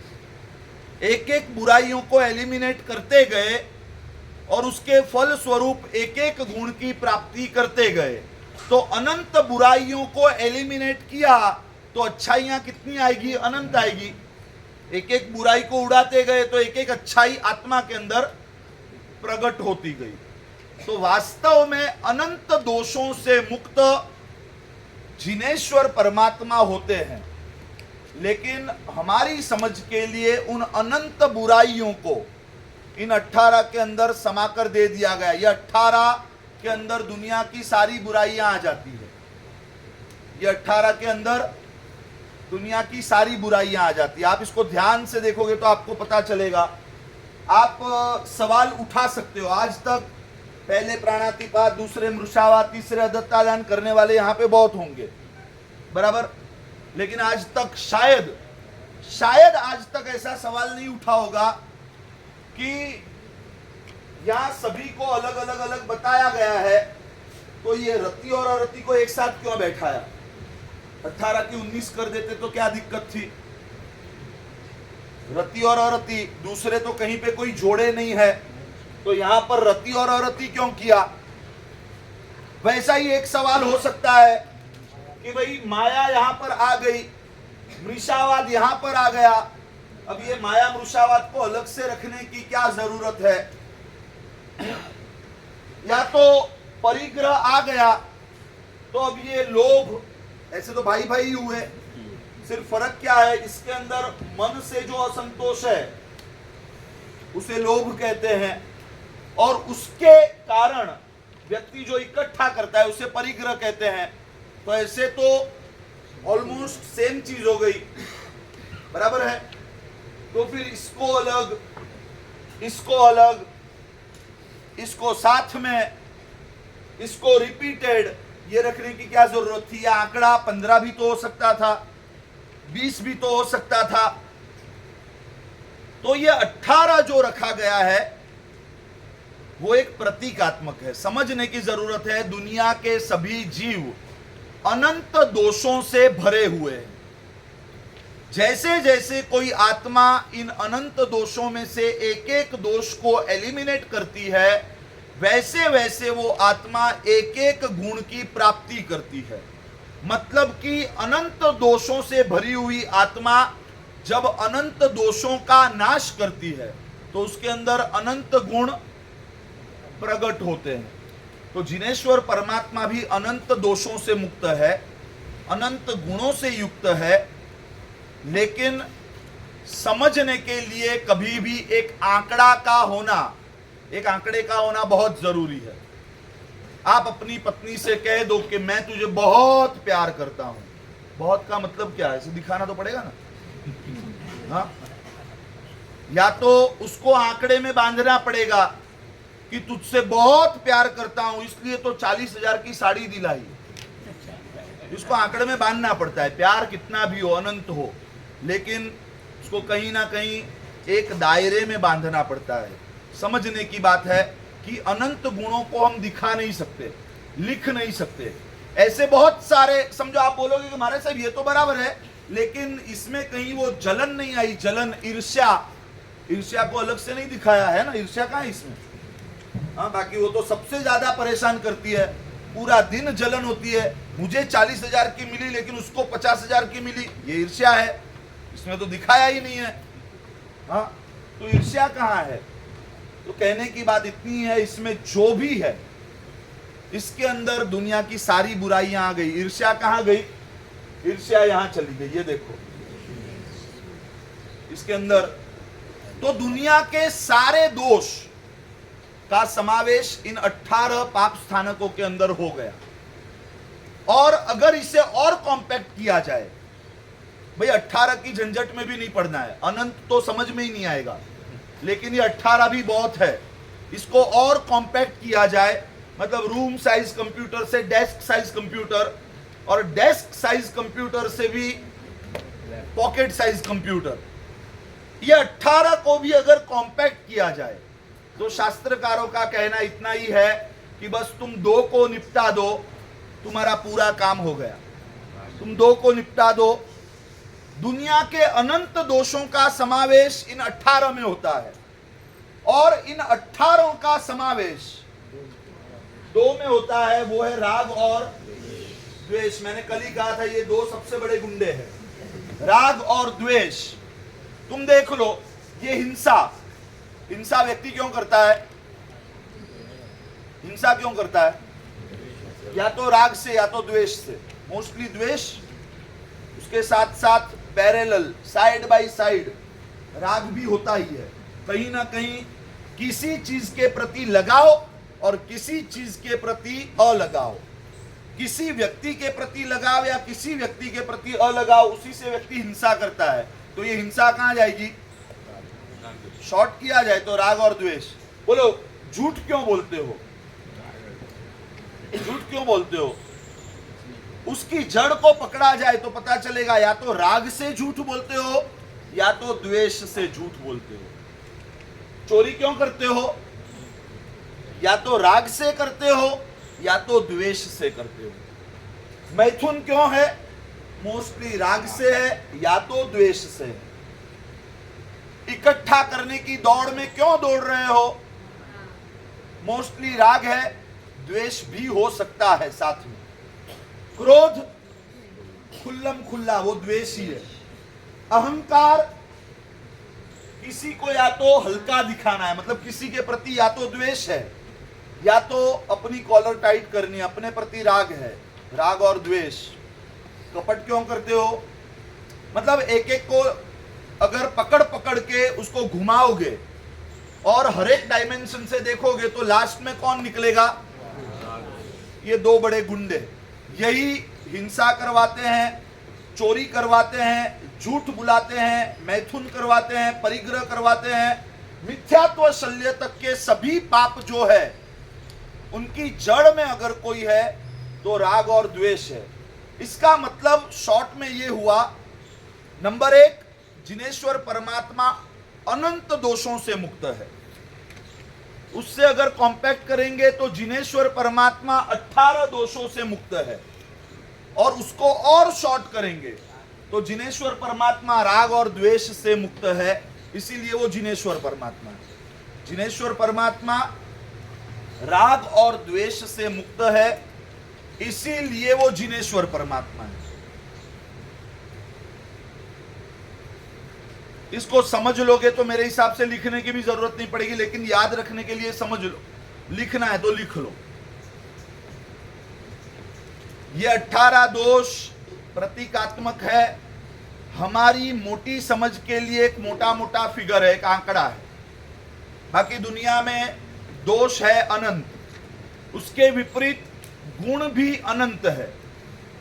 Speaker 1: एक एक बुराइयों को एलिमिनेट करते गए और उसके फल स्वरूप एक एक गुण की प्राप्ति करते गए। तो अनंत बुराइयों को एलिमिनेट किया तो अच्छाइयां कितनी आएगी? अनंत आएगी। एक एक बुराई को उड़ाते गए तो एक एक अच्छाई आत्मा के अंदर प्रकट होती गई। तो वास्तव में अनंत दोषों से मुक्त जिनेश्वर परमात्मा होते हैं, लेकिन हमारी समझ के लिए उन अनंत बुराइयों को इन 18 के अंदर समाकर दे दिया गया। ये 18 के अंदर दुनिया की सारी बुराइयां आ जाती है। ये 18 के अंदर दुनिया की सारी बुराइयां आ जाती है। आप इसको ध्यान से देखोगे तो आपको पता चलेगा। आप सवाल उठा सकते हो। आज तक पहले प्राणातिपात, दूसरे मृषावात, तीसरे अदत्तादान करने वाले यहाँ पे बहुत होंगे, बराबर। लेकिन आज तक शायद आज तक ऐसा सवाल नहीं उठा होगा कि यहाँ सभी को अलग अलग बताया गया है, तो ये रति और अरति को एक साथ क्यों बैठाया? 18 की 19 कर देते तो क्या दिक्कत थी? रति और अरति, दूसरे तो कहीं पे कोई जोड़े नहीं है, तो यहां पर रति और अरति क्यों किया? वैसा ही एक सवाल हो सकता है कि भाई माया यहां पर आ गई, मृषावाद यहां पर आ गया, अब ये माया मृषावाद को अलग से रखने की क्या जरूरत है? या तो परिग्रह आ गया तो अब ये लोभ, ऐसे तो भाई भाई हुए, सिर्फ फर्क क्या है? इसके अंदर मन से जो असंतोष है उसे लोभ कहते हैं, और उसके कारण व्यक्ति जो इकट्ठा करता है उसे परिग्रह कहते हैं। तो ऐसे तो ऑलमोस्ट सेम चीज हो गई, बराबर है। तो फिर इसको अलग, इसको अलग, इसको साथ में, इसको रिपीटेड, ये रखने की क्या जरूरत थी? यह आंकड़ा 15 भी तो हो सकता था, 20 भी तो हो सकता था। तो ये 18 जो रखा गया है वो एक प्रतीकात्मक है। समझने की जरूरत है, दुनिया के सभी जीव अनंत दोषों से भरे हुए हैं। जैसे जैसे कोई आत्मा इन अनंत दोषों में से एक एक दोष को एलिमिनेट करती है, वैसे वैसे वो आत्मा एक एक गुण की प्राप्ति करती है। मतलब कि अनंत दोषों से भरी हुई आत्मा जब अनंत दोषों का नाश करती है तो उसके अंदर अनंत गुण प्रकट होते हैं। तो जिनेश्वर परमात्मा भी अनंत दोषों से मुक्त है, अनंत गुणों से युक्त है, लेकिन समझने के लिए कभी भी एक आंकड़ा का होना, एक आंकड़े का होना बहुत जरूरी है। आप अपनी पत्नी से कह दो कि मैं तुझे बहुत प्यार करता हूं, बहुत का मतलब क्या है? इसे दिखाना तो पड़ेगा ना। हाँ, या तो उसको आंकड़े में बांधना पड़ेगा कि तुझसे बहुत प्यार करता हूं इसलिए तो 40,000 की साड़ी दिलाई। इसको आंकड़े में बांधना पड़ता है। प्यार कितना भी हो, अनंत हो, लेकिन उसको कहीं ना कहीं एक दायरे में बांधना पड़ता है। समझने की बात है कि अनंत गुणों को हम दिखा नहीं सकते, लिख नहीं सकते। ऐसे बहुत सारे, समझो आप बोलोगे कि हमारे साहब ये तो बराबर है, लेकिन इसमें कहीं वो जलन नहीं आई, जलन, ईर्ष्या, ईर्ष्या को अलग से नहीं दिखाया है ना। ईर्ष्या कहाँ है इसमें? हाँ, बाकी वो तो सबसे ज्यादा परेशान करती है, पूरा दिन जलन होती है, मुझे 40,000 की मिली लेकिन उसको 50,000 की मिली, ये ईर्ष्या है। इसमें तो दिखाया ही नहीं है। हाँ, तो ईर्ष्या कहाँ है? तो कहने की बात इतनी है, इसमें जो भी है इसके अंदर दुनिया की सारी बुराइयां आ गई। ईर्ष्या कहाँ गई? ईर्ष्या यहां चली गई, ये देखो इसके अंदर। तो दुनिया के सारे दोष का समावेश इन 18 पाप स्थानकों के अंदर हो गया। और अगर इसे और कॉम्पैक्ट किया जाए, भाई 18 की झंझट में भी नहीं पड़ना है, अनंत तो समझ में ही नहीं आएगा, लेकिन ये 18 भी बहुत है। इसको और कॉम्पैक्ट किया जाए, मतलब रूम साइज कंप्यूटर से डेस्क साइज कंप्यूटर, और डेस्क साइज कंप्यूटर से भी पॉकेट साइज कंप्यूटर, ये 18 को भी अगर कॉम्पैक्ट किया जाए तो शास्त्रकारों का कहना इतना ही है कि बस तुम 2 को निपटा दो, तुम्हारा पूरा काम हो गया। तुम 2 को निपटा दो। दुनिया के अनंत दोषों का समावेश इन 18 में होता है, और इन 18 का समावेश 2 में होता है, वो है राग और द्वेष। मैंने कल ही कहा था ये 2 सबसे बड़े गुंडे हैं, राग और द्वेष। तुम देख लो, ये हिंसा व्यक्ति क्यों करता है? हिंसा क्यों करता है? या तो राग से या तो द्वेष से। मोस्टली द्वेष, उसके साथ साथ पैरेलल, साइड बाय साइड राग भी होता ही है। कहीं ना कहीं किसी चीज के प्रति लगाओ और किसी चीज के प्रति अलगाव, किसी व्यक्ति के प्रति लगाव या किसी व्यक्ति के प्रति अलगाव, उसी से व्यक्ति हिंसा करता है। तो ये हिंसा कहां जाएगी? शॉर्ट किया जाए तो राग और द्वेष। बोलो, झूठ क्यों बोलते हो? झूठ क्यों बोलते हो? उसकी जड़ को पकड़ा जाए तो पता चलेगा या तो राग से झूठ बोलते हो या तो द्वेष से झूठ बोलते हो। चोरी क्यों करते हो? या तो राग से करते हो या तो द्वेष से करते हो। मैथुन क्यों है? मोस्टली राग से है या तो द्वेष से है। इकट्ठा करने की दौड़ में क्यों दौड़ रहे हो? मोस्टली राग है, द्वेष भी हो सकता है साथ में। क्रोध खुल्लम खुल्ला वो द्वेष ही है। अहंकार किसी को या तो हल्का दिखाना है, मतलब किसी के प्रति या तो द्वेष है या तो अपनी कॉलर टाइट करनी, अपने प्रति राग है। राग और द्वेष। कपट क्यों करते हो? मतलब एक एक को अगर पकड़ पकड़ के उसको घुमाओगे और हर एक डायमेंशन से देखोगे तो लास्ट में कौन निकलेगा? ये 2 बड़े गुंडे। यही हिंसा करवाते हैं, चोरी करवाते हैं, झूठ बुलाते हैं, मैथुन करवाते हैं, परिग्रह करवाते हैं, मिथ्यात्व शल्य तक के सभी पाप जो है उनकी जड़ में अगर कोई है तो राग और द्वेष है। इसका मतलब शॉर्ट में ये हुआ, नंबर 1, जिनेश्वर परमात्मा अनंत दोषों से मुक्त है। उससे अगर कॉम्पैक्ट करेंगे तो जिनेश्वर परमात्मा 18 दोषों से मुक्त है, और उसको और शॉर्ट करेंगे तो जिनेश्वर परमात्मा राग और द्वेष से मुक्त है, इसीलिए वो जिनेश्वर परमात्मा है। जिनेश्वर परमात्मा राग और द्वेष से मुक्त है, इसीलिए वो जिनेश्वर परमात्मा है। इसको समझ लोगे तो मेरे हिसाब से लिखने की भी जरूरत नहीं पड़ेगी, लेकिन याद रखने के लिए समझ लो। लिखना है तो लिख लो। ये 18 दोष प्रतीकात्मक है, हमारी मोटी समझ के लिए एक मोटा मोटा फिगर है, एक आंकड़ा है। बाकी दुनिया में दोष है अनंत, उसके विपरीत गुण भी अनंत है।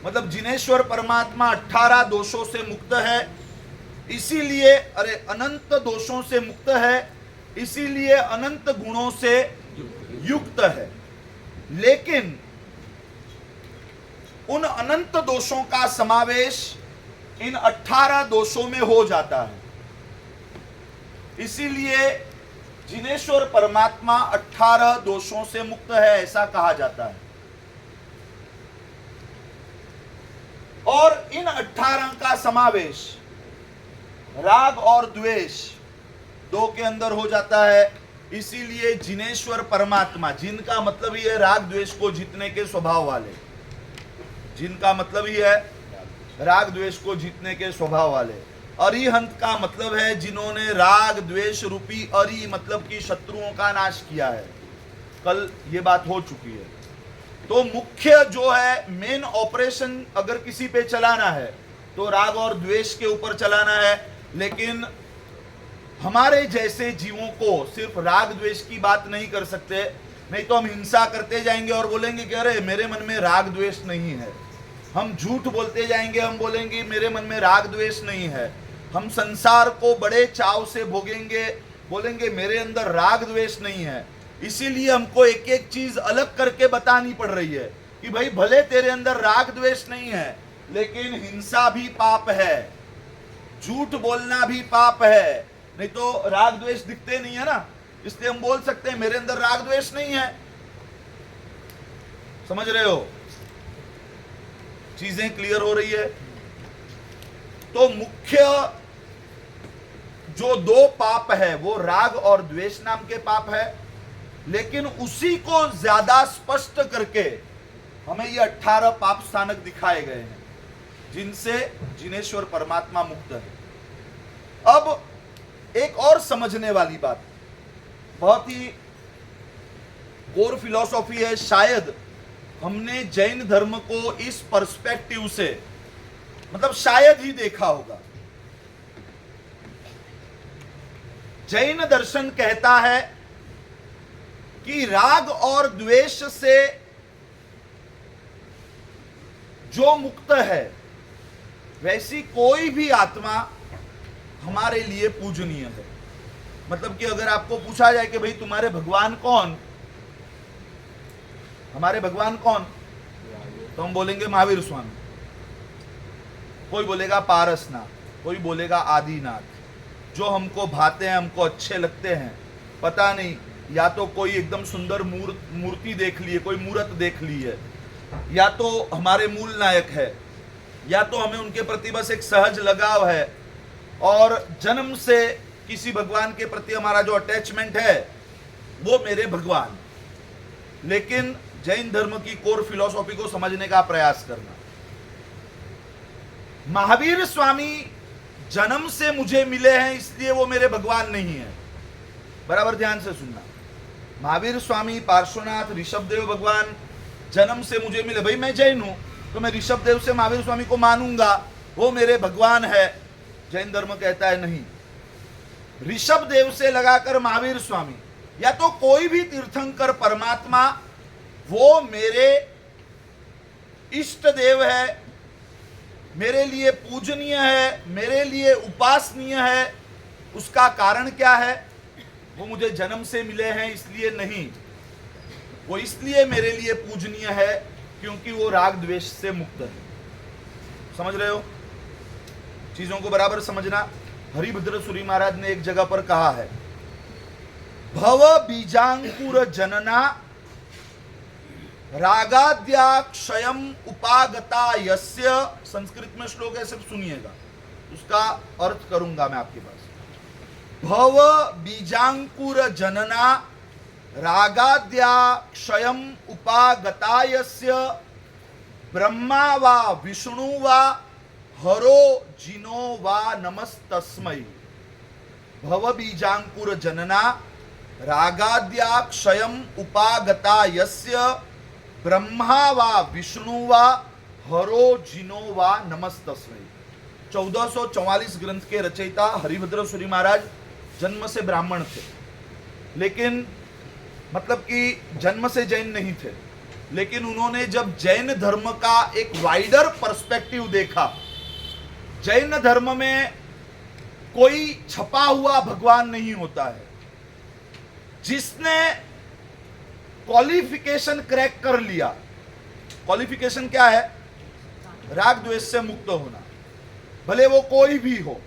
Speaker 1: मतलब जिनेश्वर परमात्मा 18 दोषों से मुक्त है, इसीलिए अनंत दोषों से मुक्त है, इसीलिए अनंत गुणों से युक्त है। लेकिन उन अनंत दोषों का समावेश इन 18 दोषों में हो जाता है। इसीलिए जिनेश्वर परमात्मा 18 दोषों से मुक्त है, ऐसा कहा जाता है। और इन 18 का समावेश राग और द्वेष 2 के अंदर हो जाता है। इसीलिए जिनेश्वर परमात्मा, जिनका मतलब ये राग द्वेष को जीतने के स्वभाव वाले, जिनका मतलब ही है राग द्वेष को जीतने के स्वभाव वाले। अरिहंत का मतलब है जिन्होंने राग द्वेष रूपी अरि मतलब कि शत्रुओं का नाश किया है। कल ये बात हो चुकी है। तो मुख्य जो है मेन ऑपरेशन अगर किसी पे चलाना है तो राग और द्वेष के ऊपर चलाना है। लेकिन हमारे जैसे जीवों को सिर्फ राग द्वेष की बात नहीं कर सकते, नहीं तो हम हिंसा करते जाएंगे और बोलेंगे कि अरे मेरे मन में राग द्वेष नहीं है। हम झूठ बोलते जाएंगे, हम बोलेंगे मेरे मन में राग द्वेष नहीं है। हम संसार को बड़े चाव से भोगेंगे, बोलेंगे मेरे अंदर राग द्वेष नहीं है। इसीलिए हमको एक एक चीज अलग करके बतानी पड़ रही है कि भाई भले तेरे अंदर राग द्वेष नहीं है लेकिन हिंसा भी पाप है, झूठ बोलना भी पाप है, नहीं तो राग द्वेष दिखते नहीं है ना, इसलिए हम बोल सकते हैं मेरे अंदर राग द्वेष नहीं है। समझ रहे हो? चीजें क्लियर हो रही है? तो मुख्य जो दो पाप है वो राग और द्वेष नाम के पाप है। लेकिन उसी को ज्यादा स्पष्ट करके हमें ये 18 पाप स्थानक दिखाए गए हैं जिनसे जिनेश्वर परमात्मा मुक्त है। अब एक और समझने वाली बात, बहुत ही कोर फिलॉसफी है, शायद हमने जैन धर्म को इस पर्सपेक्टिव से मतलब शायद ही देखा होगा। जैन दर्शन कहता है कि राग और द्वेष से जो मुक्त है वैसी कोई भी आत्मा हमारे लिए पूजनीय है। मतलब कि अगर आपको पूछा जाए कि भाई तुम्हारे भगवान कौन, हमारे भगवान कौन, तो हम बोलेंगे महावीर स्वामी, कोई बोलेगा पारसनाथ, कोई बोलेगा आदिनाथ। जो हमको भाते हैं, हमको अच्छे लगते हैं, पता नहीं या तो कोई एकदम सुंदर मूर्ति देख ली है, कोई मूर्त देख ली है, या तो हमारे मूल नायक है, या तो हमें उनके प्रति बस एक सहज लगाव है और जन्म से किसी भगवान के प्रति हमारा जो अटैचमेंट है वो मेरे भगवान। लेकिन जैन धर्म की कोर फिलॉसफी को समझने का प्रयास करना, महावीर स्वामी जन्म से मुझे मिले हैं इसलिए वो मेरे भगवान नहीं है। बराबर ध्यान से सुनना, महावीर स्वामी, पार्श्वनाथ, ऋषभदेव भगवान जन्म से मुझे मिले। भाई मैं जैन हूं तो मैं ऋषभदेव से महावीर स्वामी को मानूंगा, वो मेरे भगवान है। जैन धर्म कहता है नहीं, ऋषभदेव से लगाकर महावीर स्वामी या तो कोई भी तीर्थंकर परमात्मा वो मेरे इष्ट देव है, मेरे लिए पूजनीय है, मेरे लिए उपासनीय है। उसका कारण क्या है? वो मुझे जन्म से मिले हैं इसलिए नहीं, वो इसलिए मेरे लिए पूजनीय है क्योंकि वो राग द्वेष से मुक्त है। समझ रहे हो? चीजों को बराबर समझना। हरिभद्र सूरी महाराज ने एक जगह पर कहा है, भव बीजांकुर जनना रागाद्याक्षयम उपागता यस्य। संस्कृत में श्लोक है, सिर्फ सुनिएगा, उसका अर्थ करूंगा मैं आपके पास। भव बीजांकुर जनना रागाद्याक्षयम उपागता यस्य ब्रह्मा वा विष्णु वा हरो जिनो वा नमस्तस्मै। भव बीजांकुर जनना रागाद्याक्षयम उपागता यस्य ब्रह्मा वा विष्णु वा हरो जिनो वा नमस्तस्मै। 1444 ग्रंथ के रचयिता हरिभद्र सूरी महाराज जन्म से ब्राह्मण थे, लेकिन मतलब कि जन्म से जैन नहीं थे, लेकिन उन्होंने जब जैन धर्म का एक वाइडर पर्सपेक्टिव देखा, जैन धर्म में कोई छपा हुआ भगवान नहीं होता है। जिसने क्वालिफिकेशन क्रैक कर लिया, क्वालिफिकेशन क्या है? राग द्वेष से मुक्त होना, भले वो कोई भी हो।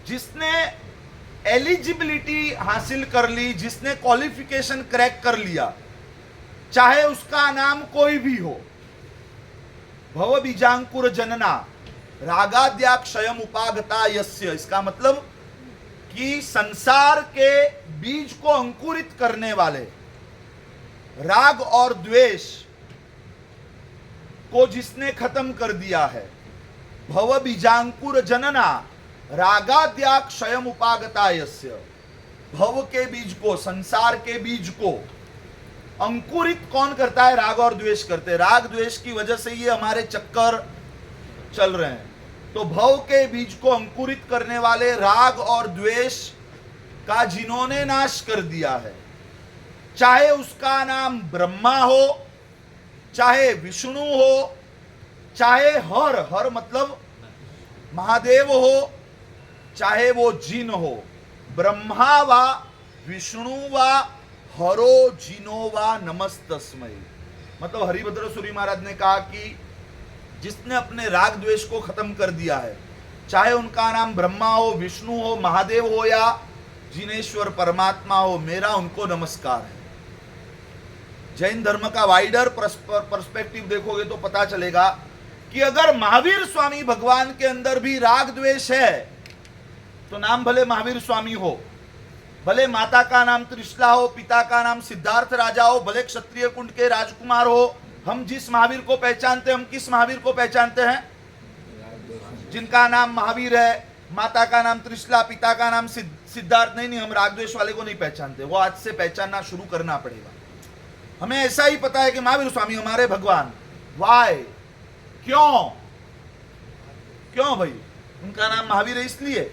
Speaker 1: जिसने एलिजिबिलिटी हासिल कर ली, जिसने क्वालिफिकेशन क्रैक कर लिया, चाहे उसका नाम कोई भी हो, भव बीजांकुर जनना रागाद्याक्षयम उपागता यस्य। इसका मतलब कि संसार के बीज को अंकुरित करने वाले राग और द्वेष को जिसने खत्म कर दिया है, भव बीजांकुर जनना रागाद्या क्षयम उपागता यस्य, भव के बीज को, संसार के बीज को अंकुरित कौन करता है? राग और द्वेष करते हैं। राग द्वेष की वजह से ये हमारे चक्कर चल रहे हैं। तो भव के बीज को अंकुरित करने वाले राग और द्वेष का जिन्होंने नाश कर दिया है, चाहे उसका नाम ब्रह्मा हो, चाहे विष्णु हो, चाहे हर मतलब महादेव हो, चाहे वो जिन हो, ब्रह्मा वा विष्णु वा हरो जिनो वा नमस्तस्मै। मतलब हरिभद्र सूरी महाराज ने कहा कि जिसने अपने राग द्वेष को खत्म कर दिया है, चाहे उनका नाम ब्रह्मा हो, विष्णु हो, महादेव हो या जिनेश्वर परमात्मा हो, मेरा उनको नमस्कार है। जैन धर्म का वाइडर पर्सपेक्टिव देखोगे तो पता चलेगा कि अगर महावीर स्वामी भगवान के अंदर भी राग द्वेष है तो नाम भले महावीर स्वामी हो, भले माता का नाम त्रिशला हो, पिता का नाम सिद्धार्थ राजा हो, भले क्षत्रिय कुंड के राजकुमार हो, हम जिस महावीर को पहचानते हैं, हम किस महावीर को पहचानते हैं? जिनका नाम महावीर है, माता का नाम त्रिशला, पिता का नाम सिद्धार्थ। नहीं, हम राग द्वेष वाले को नहीं पहचानते। वो आज से पहचानना शुरू करना पड़ेगा। हमें ऐसा ही पता है कि महावीर स्वामी हमारे भगवान। वाई? क्यों भाई? उनका नाम महावीर है इसलिए।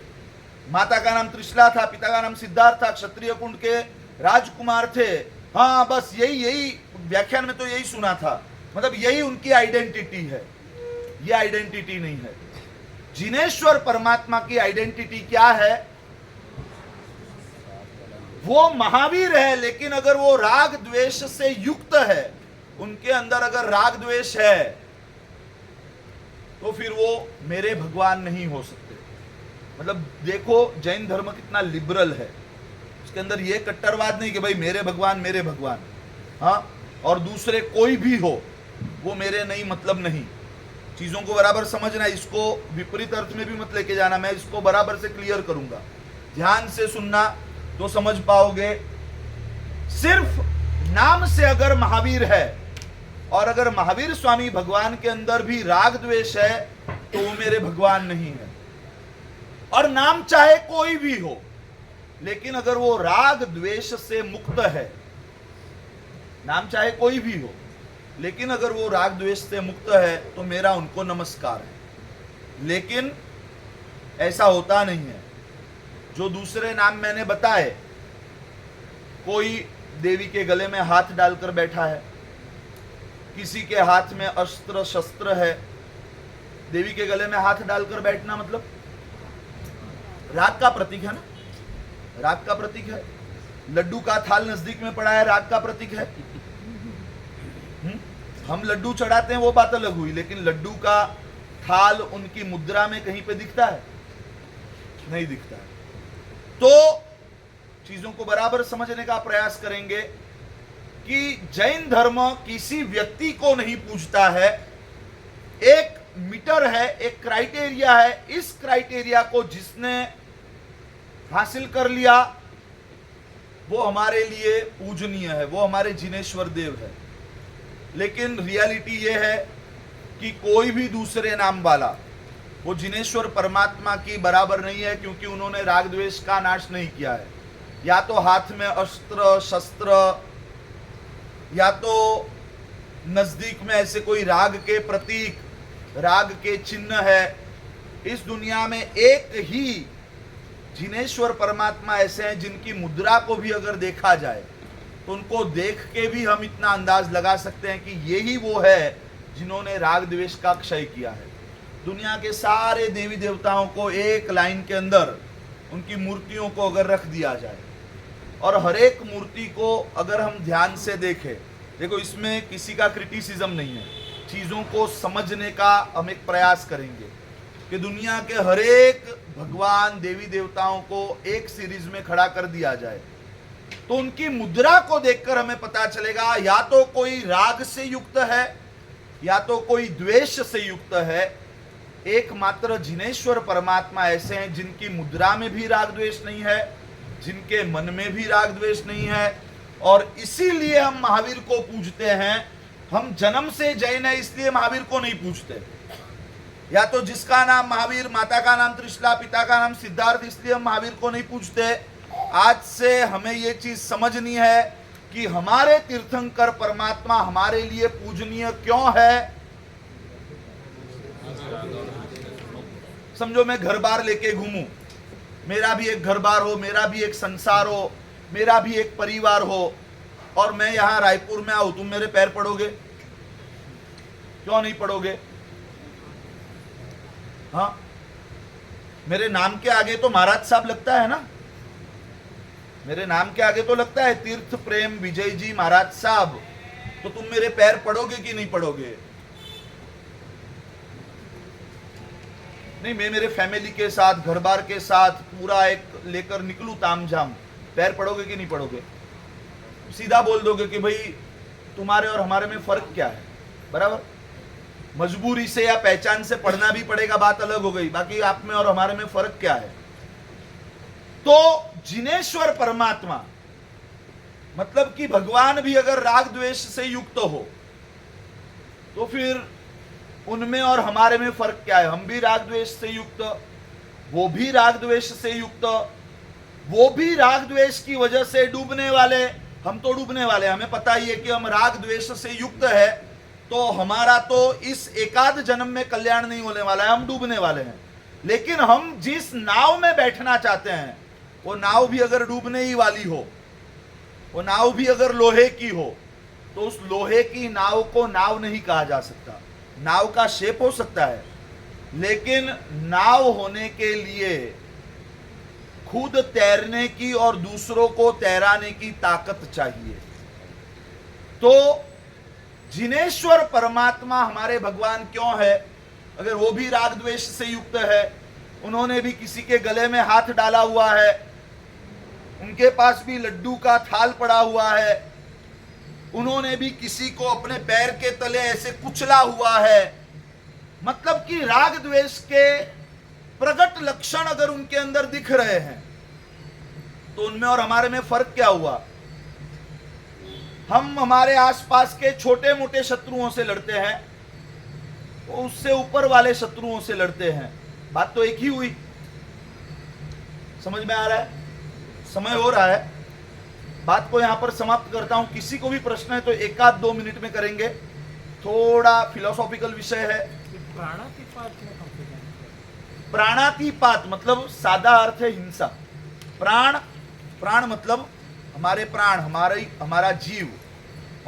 Speaker 1: माता का नाम त्रिशला था, पिता का नाम सिद्धार्थ था, क्षत्रिय कुंड के राजकुमार थे। हाँ, बस यही व्याख्यान में तो यही सुना था। मतलब यही उनकी आइडेंटिटी है। ये आइडेंटिटी नहीं है। जिनेश्वर परमात्मा की आइडेंटिटी क्या है? वो महावीर है, लेकिन अगर वो राग द्वेष से युक्त है, उनके अंदर अगर राग द्वेष है, तो फिर वो मेरे भगवान नहीं हो सकते। मतलब देखो जैन धर्म कितना लिबरल है। उसके अंदर ये कट्टरवाद नहीं कि भाई मेरे भगवान, हाँ, और दूसरे कोई भी हो वो मेरे नहीं, मतलब नहीं। चीजों को बराबर समझना, इसको विपरीत अर्थ में भी मत लेके जाना। मैं इसको बराबर से क्लियर करूंगा, ध्यान से सुनना तो समझ पाओगे। सिर्फ नाम से अगर महावीर है और अगर महावीर स्वामी भगवान के अंदर भी राग द्वेष है तो वो मेरे भगवान नहीं है। और नाम चाहे कोई भी हो, लेकिन अगर वो राग द्वेष से मुक्त है, नाम चाहे कोई भी हो, लेकिन अगर वो राग द्वेष से मुक्त है तो मेरा उनको नमस्कार है। लेकिन ऐसा होता नहीं है। जो दूसरे नाम मैंने बताए, कोई देवी के गले में हाथ डालकर बैठा है, किसी के हाथ में अस्त्र शस्त्र है। देवी के गले में हाथ डालकर बैठना मतलब राग का प्रतीक है ना, राग का प्रतीक है। लड्डू का थाल नजदीक में पड़ा है, राग का प्रतीक है। हम लड्डू चढ़ाते हैं वो बात अलग हुई, लेकिन लड्डू का थाल उनकी मुद्रा में कहीं पे दिखता है? नहीं दिखता है। तो चीजों को बराबर समझने का प्रयास करेंगे कि जैन धर्म किसी व्यक्ति को नहीं पूछता है। एक मीटर है, एक क्राइटेरिया है। इस क्राइटेरिया को जिसने हासिल कर लिया वो हमारे लिए पूजनीय है, वो हमारे जिनेश्वर देव है। लेकिन रियलिटी ये है कि कोई भी दूसरे नाम वाला वो जिनेश्वर परमात्मा की बराबर नहीं है, क्योंकि उन्होंने राग द्वेष का नाश नहीं किया है। या तो हाथ में अस्त्र शस्त्र, या तो नजदीक में ऐसे कोई राग के प्रतीक, राग के चिन्ह है। इस दुनिया में एक ही जिनेश्वर परमात्मा ऐसे हैं जिनकी मुद्रा को भी अगर देखा जाए तो उनको देख के भी हम इतना अंदाज लगा सकते हैं कि यही वो है जिन्होंने राग द्वेष का क्षय किया है। दुनिया के सारे देवी देवताओं को एक लाइन के अंदर उनकी मूर्तियों को अगर रख दिया जाए और हर एक मूर्ति को अगर हम ध्यान से देखें, देखो इसमें किसी का क्रिटिसिज्म नहीं है, चीज़ों को समझने का हम एक प्रयास करेंगे कि दुनिया के हर एक भगवान देवी देवताओं को एक सीरीज में खड़ा कर दिया जाए तो उनकी मुद्रा को देखकर हमें पता चलेगा या तो कोई राग से युक्त है या तो कोई द्वेष से युक्त है। एकमात्र जिनेश्वर परमात्मा ऐसे हैं जिनकी मुद्रा में भी राग द्वेष नहीं है, जिनके मन में भी राग द्वेष नहीं है, और इसीलिए हम महावीर को पूजते हैं हम जन्म से जैन है इसलिए महावीर को नहीं पूछते, या तो जिसका नाम महावीर, माता का नाम त्रिशला, पिता का नाम सिद्धार्थ, इसलिए हम महावीर को नहीं पूछते। आज से हमें ये चीज समझनी है कि हमारे तीर्थंकर परमात्मा हमारे लिए पूजनीय क्यों है। समझो मैं घर बार लेके घूमूं, मेरा भी एक घर बार हो, मेरा भी एक संसार हो, मेरा भी एक परिवार हो, और मैं यहां रायपुर में आऊं, तुम मेरे पैर पड़ोगे? क्यों नहीं पड़ोगे? हाँ, मेरे नाम के आगे तो महाराज साहब लगता है ना, मेरे नाम के आगे तो लगता है तीर्थ प्रेम विजय जी महाराज साहब, तो तुम मेरे पैर पड़ोगे कि नहीं पड़ोगे? नहीं, मैं मेरे फैमिली के साथ, घर बार के साथ पूरा एक लेकर निकलूं तामझाम, पैर पड़ोगे कि नहीं पड़ोगे? सीधा बोल दोगे कि भाई तुम्हारे और हमारे में फर्क क्या है, बराबर। मजबूरी से या पहचान से पढ़ना भी पड़ेगा, बात अलग हो गई, बाकी आप में और हमारे में फर्क क्या है? तो जिनेश्वर परमात्मा मतलब कि भगवान भी अगर राग द्वेष से युक्त हो तो फिर उनमें और हमारे में फर्क क्या है? हम भी राग द्वेष से युक्त, वो भी राग द्वेष से युक्त, वो भी राग द्वेष की वजह से डूबने वाले, हम तो डूबने वाले। हमें पता ही है कि हम राग द्वेष से युक्त है, तो हमारा तो इस एकाध जन्म में कल्याण नहीं होने वाला है, हम डूबने वाले हैं। लेकिन हम जिस नाव में बैठना चाहते हैं, वो नाव भी अगर डूबने ही वाली हो, वो नाव भी अगर लोहे की हो, तो उस लोहे की नाव को नाव नहीं कहा जा सकता। नाव का शेप हो सकता है, लेकिन नाव होने के लिए खुद तैरने की और दूसरों को तैराने की ताकत चाहिए। तो जिनेश्वर परमात्मा हमारे भगवान क्यों है? अगर वो भी राग द्वेष से युक्त है, उन्होंने भी किसी के गले में हाथ डाला हुआ है, उनके पास भी लड्डू का थाल पड़ा हुआ है, उन्होंने भी किसी को अपने पैर के तले ऐसे कुचला हुआ है, मतलब कि राग द्वेष के प्रकट लक्षण अगर उनके अंदर दिख रहे हैं, तो उनमें और हमारे में फर्क क्या हुआ? हम हमारे आसपास के छोटे मोटे शत्रुओं से लड़ते हैं, वो उससे ऊपर वाले शत्रुओं से लड़ते हैं, बात तो एक ही हुई। समझ में आ रहा है? समय हो रहा है, बात को यहां पर समाप्त करता हूं। किसी को भी प्रश्न है तो एक आध 2 मिनट में करेंगे, थोड़ा फिलोसॉफिकल विषय है। प्राणातिपात मतलब सादा अर्थ है हिंसा। प्राण, प्राण मतलब हमारे प्राण, हमारा जीव,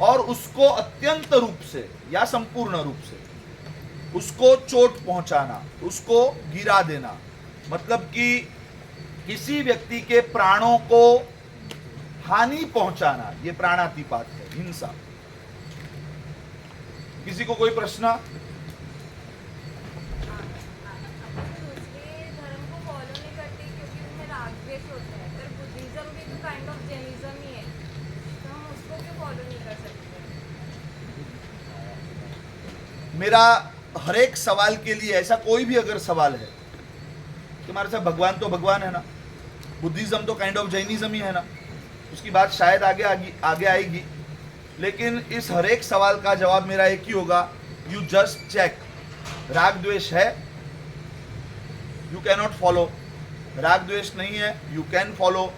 Speaker 1: और उसको अत्यंत रूप से या संपूर्ण रूप से उसको चोट पहुंचाना, उसको गिरा देना, मतलब कि किसी व्यक्ति के प्राणों को हानि पहुंचाना, ये प्राणातिपात है, हिंसा। किसी को कोई प्रश्न? मेरा हर एक सवाल के लिए ऐसा कोई भी अगर सवाल है, तुम्हारे साथ भगवान तो भगवान है ना, बुद्धिज्म तो काइंड ऑफ जैनिज्म ही है ना, उसकी बात शायद आगे आएगी, लेकिन इस हर एक सवाल का जवाब मेरा एक ही होगा, यू जस्ट चेक। राग द्वेष है, यू कैन नॉट फॉलो। राग द्वेष नहीं है, यू कैन फॉलो।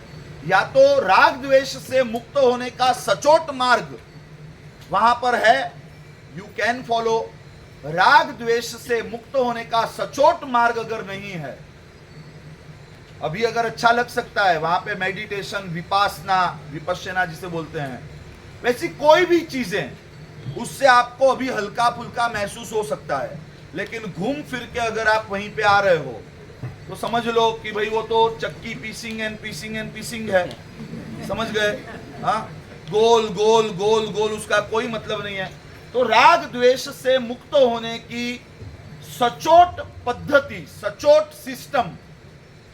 Speaker 1: या तो राग द्वेष से मुक्त होने का सचोट मार्ग वहां पर है, यू कैन फॉलो। राग द्वेष से मुक्त होने का सचोट मार्ग अगर नहीं है, अभी अगर अच्छा लग सकता है, वहां पे मेडिटेशन, विपासना, विपश्यना जिसे बोलते हैं, वैसी कोई भी चीजें, उससे आपको अभी हल्का फुल्का महसूस हो सकता है, लेकिन घूम फिर के अगर आप वहीं पे आ रहे हो तो समझ लो कि भाई वो तो चक्की पीसिंग एंड पीसिंग एंड पीसिंग है। समझ गए? हाँ, गोल गोल गोल गोल, उसका कोई मतलब नहीं है। तो राग द्वेष से मुक्त होने की सचोट पद्धति, सचोट सिस्टम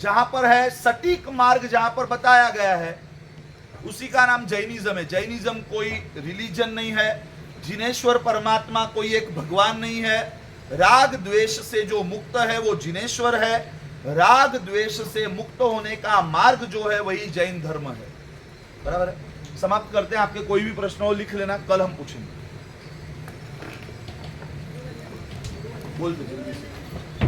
Speaker 1: जहां पर है, सटीक मार्ग जहां पर बताया गया है, उसी का नाम जैनिज्म है। जैनिज्म कोई रिलीजन नहीं है, जिनेश्वर परमात्मा कोई एक भगवान नहीं है। राग द्वेष से जो मुक्त है वो जिनेश्वर है, राग द्वेष से मुक्त होने का मार्ग जो है वही जैन धर्म है। बराबर है? समाप्त करते हैं। आपके कोई भी प्रश्न हो लिख लेना, कल हम पूछेंगे। बोल दे जल्दी से।